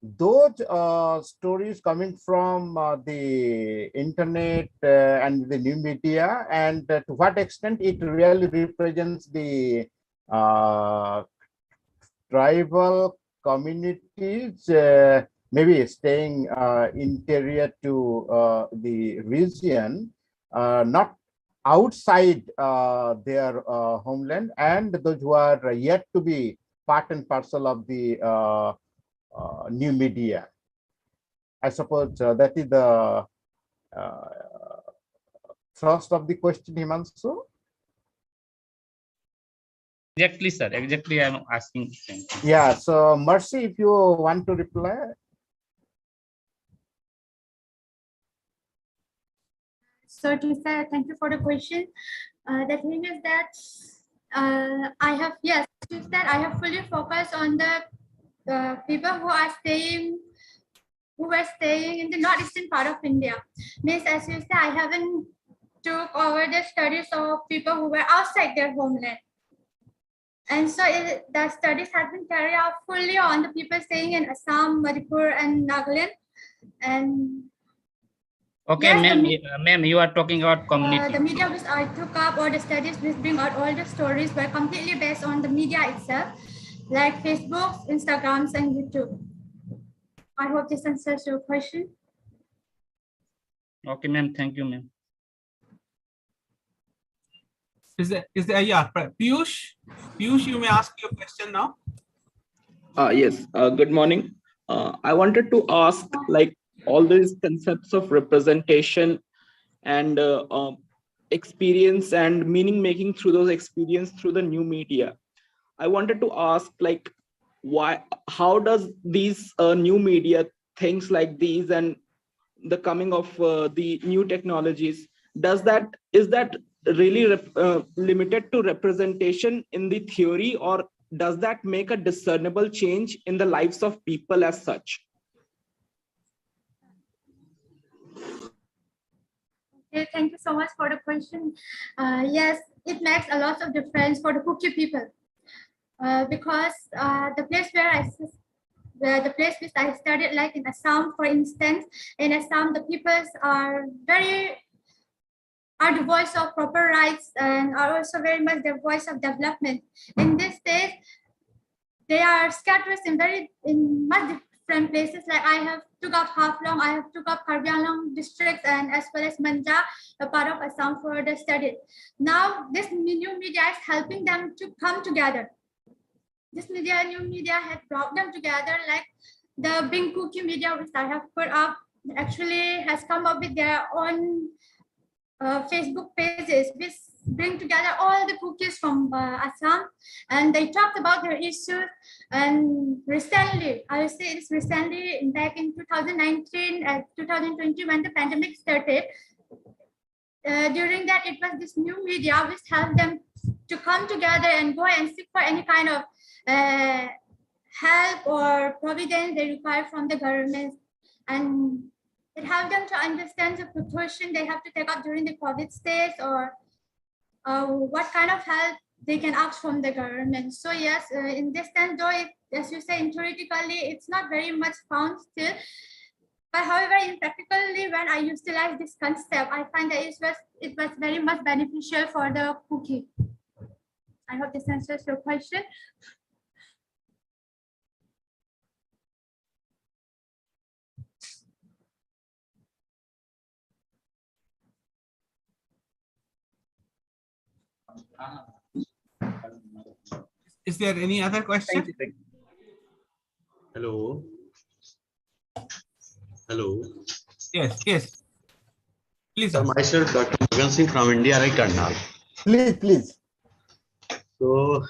those stories coming from the internet and the new media, and to what extent it really represents the tribal communities, maybe staying interior to the region, not outside their homeland, and those who are yet to be part and parcel of the new media. I suppose that is the thrust of the question, Himanshu. Exactly, sir. Exactly, I'm asking. Yeah. So, Mercy, if you want to reply. So to say, thank you for the question. The thing is that I have, yes, to that I have fully focused on the people who are staying, who were staying in the northeastern part of India. Means, as you say, I haven't took over the studies of people who were outside their homeland. And so the studies have been carried out fully on the people staying in Assam, Manipur, and Nagaland. And okay, yes, ma'am, you are talking about community. The media which I took up, or the studies which bring out all the stories, were completely based on the media itself, like Facebook, Instagrams, and YouTube. I hope this answers your question. Okay, ma'am. Thank you, ma'am. Is there, yeah, Piyush, you may ask your question now. Yes, good morning. I wanted to ask, like, all these concepts of representation and experience and meaning making through those experience through the new media. I wanted to ask, like, how does these new media, things like these and the coming of the new technologies, is that really limited to representation in the theory, or does that make a discernible change in the lives of people as such? Okay, thank you so much for the question. Yes, it makes a lot of difference for the Kuki people, because the place which I studied, like in Assam, for instance, in Assam, the peoples are the voice of proper rights and are also very much the voice of development. In this state, they are scattered in much different places. Like I have took up Haflong, I have took up Karbi Anglong districts, and as well as Manja, a part of Assam, for the study. Now, this new media is helping them to come together. This new media has brought them together, like the Bing Kuki media, which I have put up, actually has come up with their own Facebook pages, which bring together all the cookies from Assam, and they talked about their issues. And recently, I would say it's recently, back in 2019 and 2020, when the pandemic started, during that, it was this new media which helped them to come together and go and seek for any kind of help or providence they require from the government. And it helped them to understand the precaution they have to take up during the COVID stage, or what kind of help they can ask from the government. So yes, in this sense, though, as you say, theoretically, it's not very much found still. But however, in practically, when I utilize this concept, I find that it was very much beneficial for the cookie. I hope this answers your question. Is there any other question? Hello. Hello. Yes. Please. Sir, myself, Dr. Magan Singh from India, Rai, Karnal. Please. So,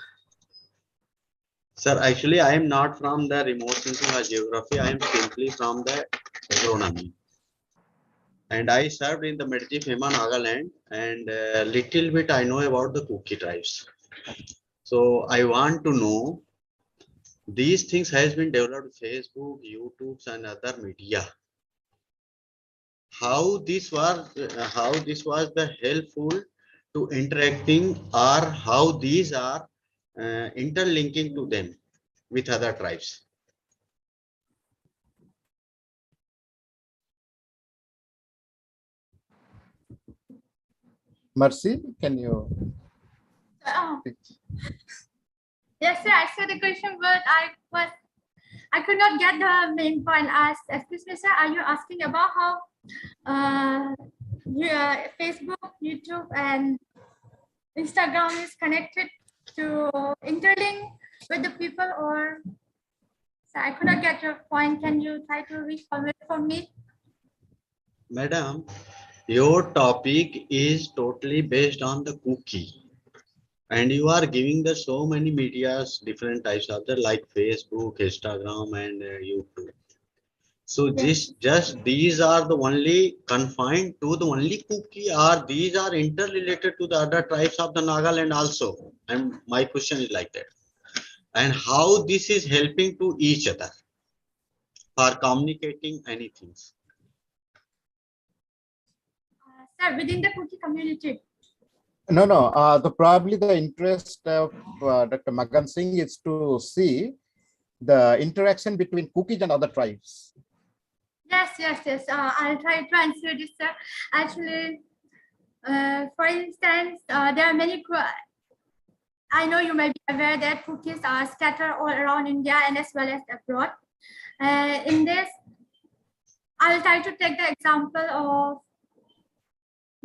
Sir, actually, I am not from the remote sensing or geography. I am simply from the agronomy. And I served in the Medjugorje, Hema, Nagaland, and little bit I know about the Kuki tribes. So I want to know these things has been developed Facebook, YouTube, and other media. How this was the helpful to interacting, or how these are interlinking to them with other tribes. Mercy, can you? Yes, sir. I saw the question, but I could not get the main point. Excuse me, sir. Are you asking about how Facebook, YouTube, and Instagram is connected to interlink with the people, or? So I could not get your point. Can you try to reformulate for me? Madam, your topic is totally based on the cookie. And you are giving the so many medias, different types of the like Facebook, Instagram, and YouTube. So these are the only confined to the only cookie, or these are interrelated to the other tribes of the Nagaland also? And my question is like that. And how this is helping to each other for communicating anything? Sir, within the cookie community. No. Probably the interest of Dr. Magan Singh is to see the interaction between Kukis and other tribes. Yes. I'll try to answer this, sir. Actually, for instance, there are many. I know you may be aware that cookies are scattered all around India and as well as abroad. In this, I'll try to take the example of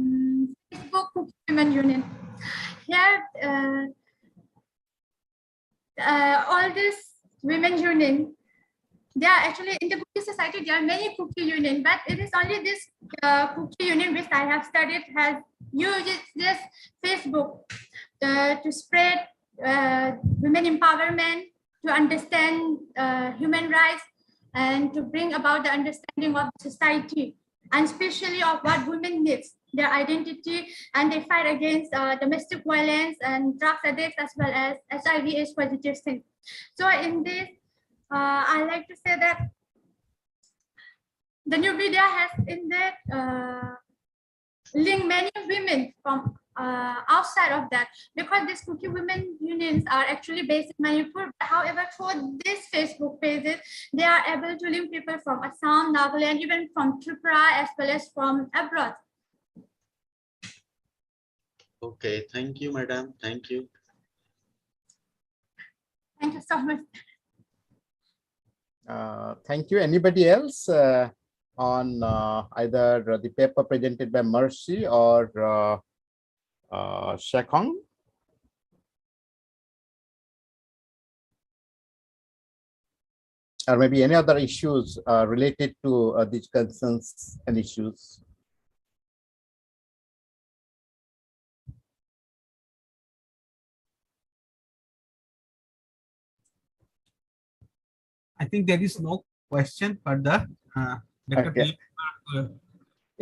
Facebook Cookie Women Union. Here, all these women union, they are actually in the cookie society. There are many cookie union, but it is only this cookie union which I have studied has used this Facebook to spread women empowerment, to understand human rights, and to bring about the understanding of society, and especially of what women needs, their identity, and they fight against domestic violence and drug addicts as well as HIV/AIDS positive things. So in this, I like to say that the new media has in that linked many women from outside of that, because these cookie women unions are actually based in Manipur. However, for these Facebook pages, they are able to link people from Assam, Nagaland, even from Tripura, as well as from abroad. Okay, thank you, madam. Thank you. Thank you so much. Thank you. Anybody else on either the paper presented by Mercy or Shekong? Or maybe any other issues related to these concerns and issues? I think there is no question further. Dr. Okay. Tilak,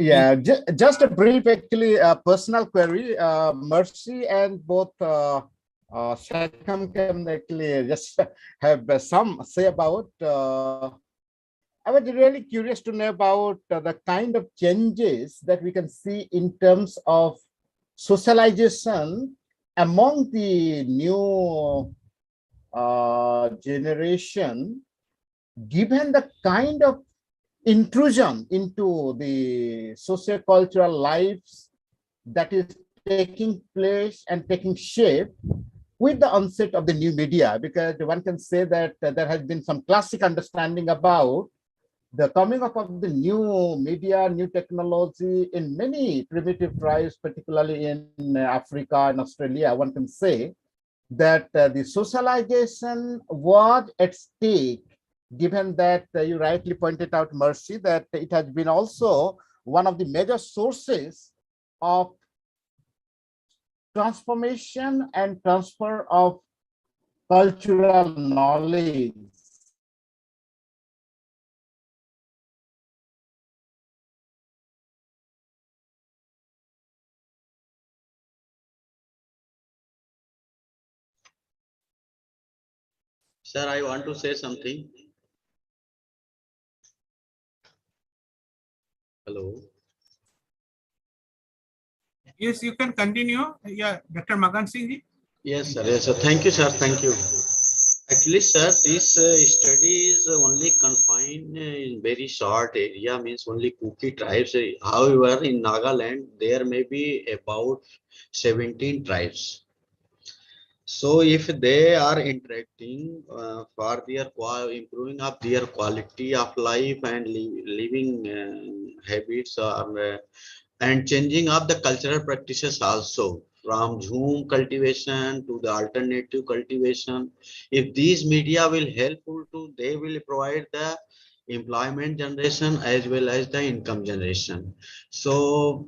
Yeah, just a brief, actually, personal query. Mercy and both Shekam can actually just have some say about. I was really curious to know about the kind of changes that we can see in terms of socialization among the new generation, given the kind of intrusion into the socio-cultural lives that is taking place and taking shape with the onset of the new media, because one can say that there has been some classic understanding about the coming up of the new media, new technology in many primitive tribes, particularly in Africa and Australia. One can say that the socialization was at stake, given that you rightly pointed out, Mercy, that it has been also one of the major sources of transformation and transfer of cultural knowledge. Sir, I want to say something. Hello. Yes, you can continue. Yeah, Dr. Magan Singh ji. Yes, sir. Yes, sir. Thank you, sir. Thank you. Actually, sir, this study is only confined in very short area, means only Kuki tribes. However, in Nagaland, there may be about 17 tribes. So if they are interacting for their improving of their quality of life and living habits and changing of the cultural practices also, from Zoom cultivation to the alternative cultivation, if these media will helpful to, they will provide the employment generation as well as the income generation. So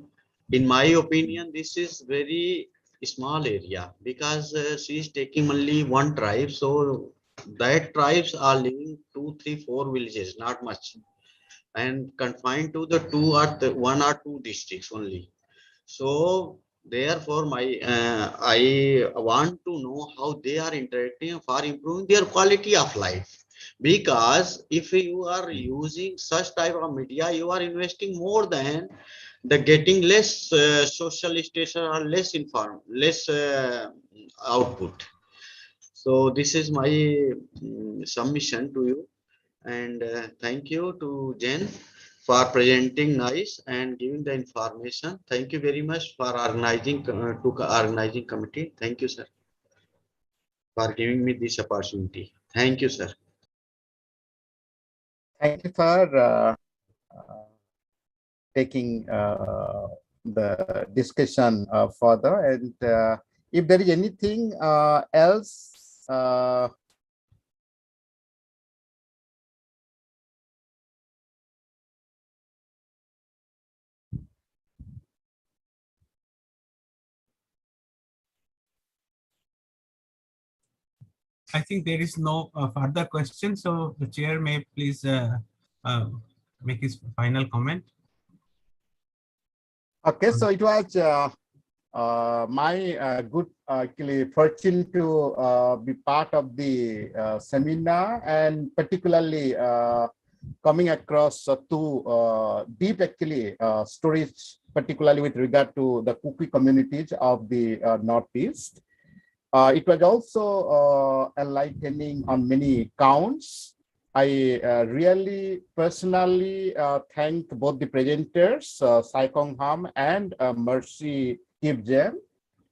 in my opinion, this is very small area, because she is taking only one tribe, so that tribes are living 2, 3, 4 villages, not much, and confined to the one or two districts only. So therefore I want to know how they are interacting for improving their quality of life, because if you are using such type of media, you are investing more than the getting less social status or less output. So this is my submission to you, and thank you to Jen for presenting nice and giving the information. Thank you very much for organizing organizing committee. Thank you, sir, for giving me this opportunity. Thank you, sir. Thank you for taking the discussion further. And if there is anything else, I think there is no further question, so the chair may please make his final comment. okay, so it was my good actually fortune to be part of the seminar, and particularly coming across two deep actually stories, particularly with regard to the Kuki communities of the Northeast. It was also enlightening on many counts. I really personally thank both the presenters, Sai Kong Ham and Mercy Kipjem.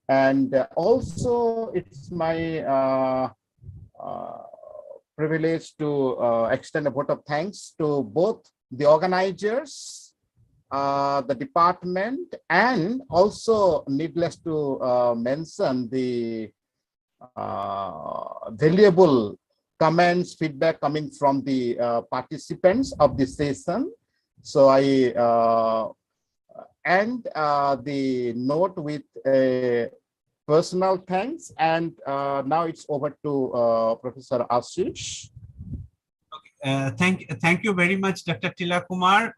And also it's my privilege to extend a vote of thanks to both the organizers, the department, and also needless to mention the valuable comments, feedback coming from the participants of the session. So I end the note with a personal thanks, and now it's over to Professor Ashish. Thank you very much, Dr. Tila Kumar,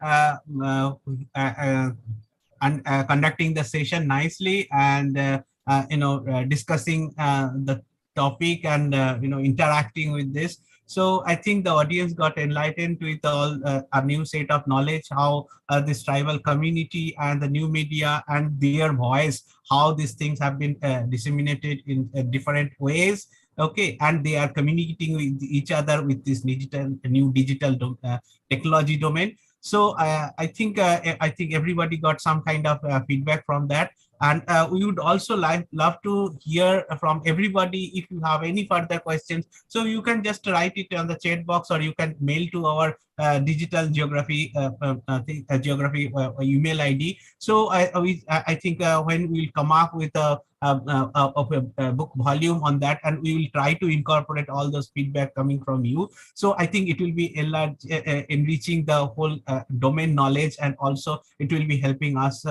conducting the session nicely, and discussing the topic, and interacting with this. So I think the audience got enlightened with all a new set of knowledge, how this tribal community and the new media and their voice, how these things have been disseminated in different ways. Okay, and they are communicating with each other with this new digital technology domain. So I think everybody got some kind of feedback from that. And we would also love to hear from everybody if you have any further questions. So you can just write it on the chat box, or you can mail to our digital geography email ID. So I think when we'll come up with a book volume on that, and we will try to incorporate all those feedback coming from you. So I think it will be enriching the whole domain knowledge, and also it will be helping us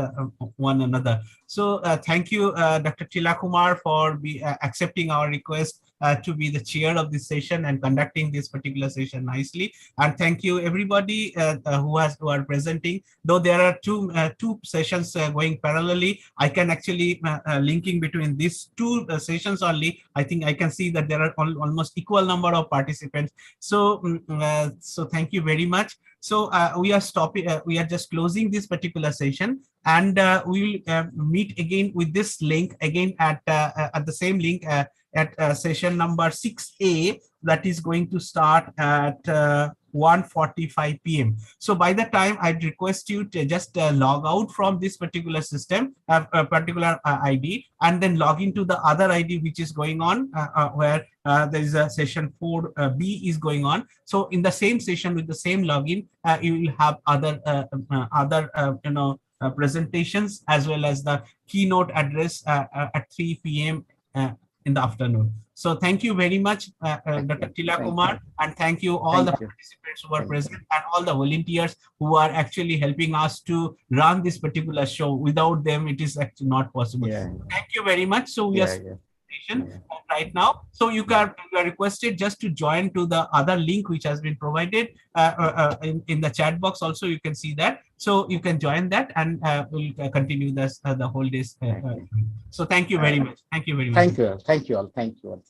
one another. So thank you, Dr. Tila Kumar, for accepting our request to be the chair of this session and conducting this particular session nicely. And thank you everybody who are presenting. Though there are two sessions going parallelly, I can actually linking between these two sessions only. I think I can see that there are almost equal number of participants. So so thank you very much. So we are stopping. We are just closing this particular session, and we will meet again with this link again at the same link at session number 6A, that is going to start at 1:45 p.m. So by the time, I'd request you to just log out from this particular system, a particular ID, and then log into the other ID which is going on, where there is a session 4B is going on. So in the same session with the same login, you will have other presentations, as well as the keynote address at 3 p.m. In the afternoon. So thank you very much, Dr. Tila Kumar, and thank you all the participants who are present and all the volunteers who are actually helping us to run this particular show. Without them, it is actually not possible. Thank you very much. So we are right now. So you are requested just to join to the other link which has been provided in the chat box. Also, you can see that. So you can join that, and we'll continue this the whole day. So thank you very much. Thank you very much. Thank you all. Thank you all.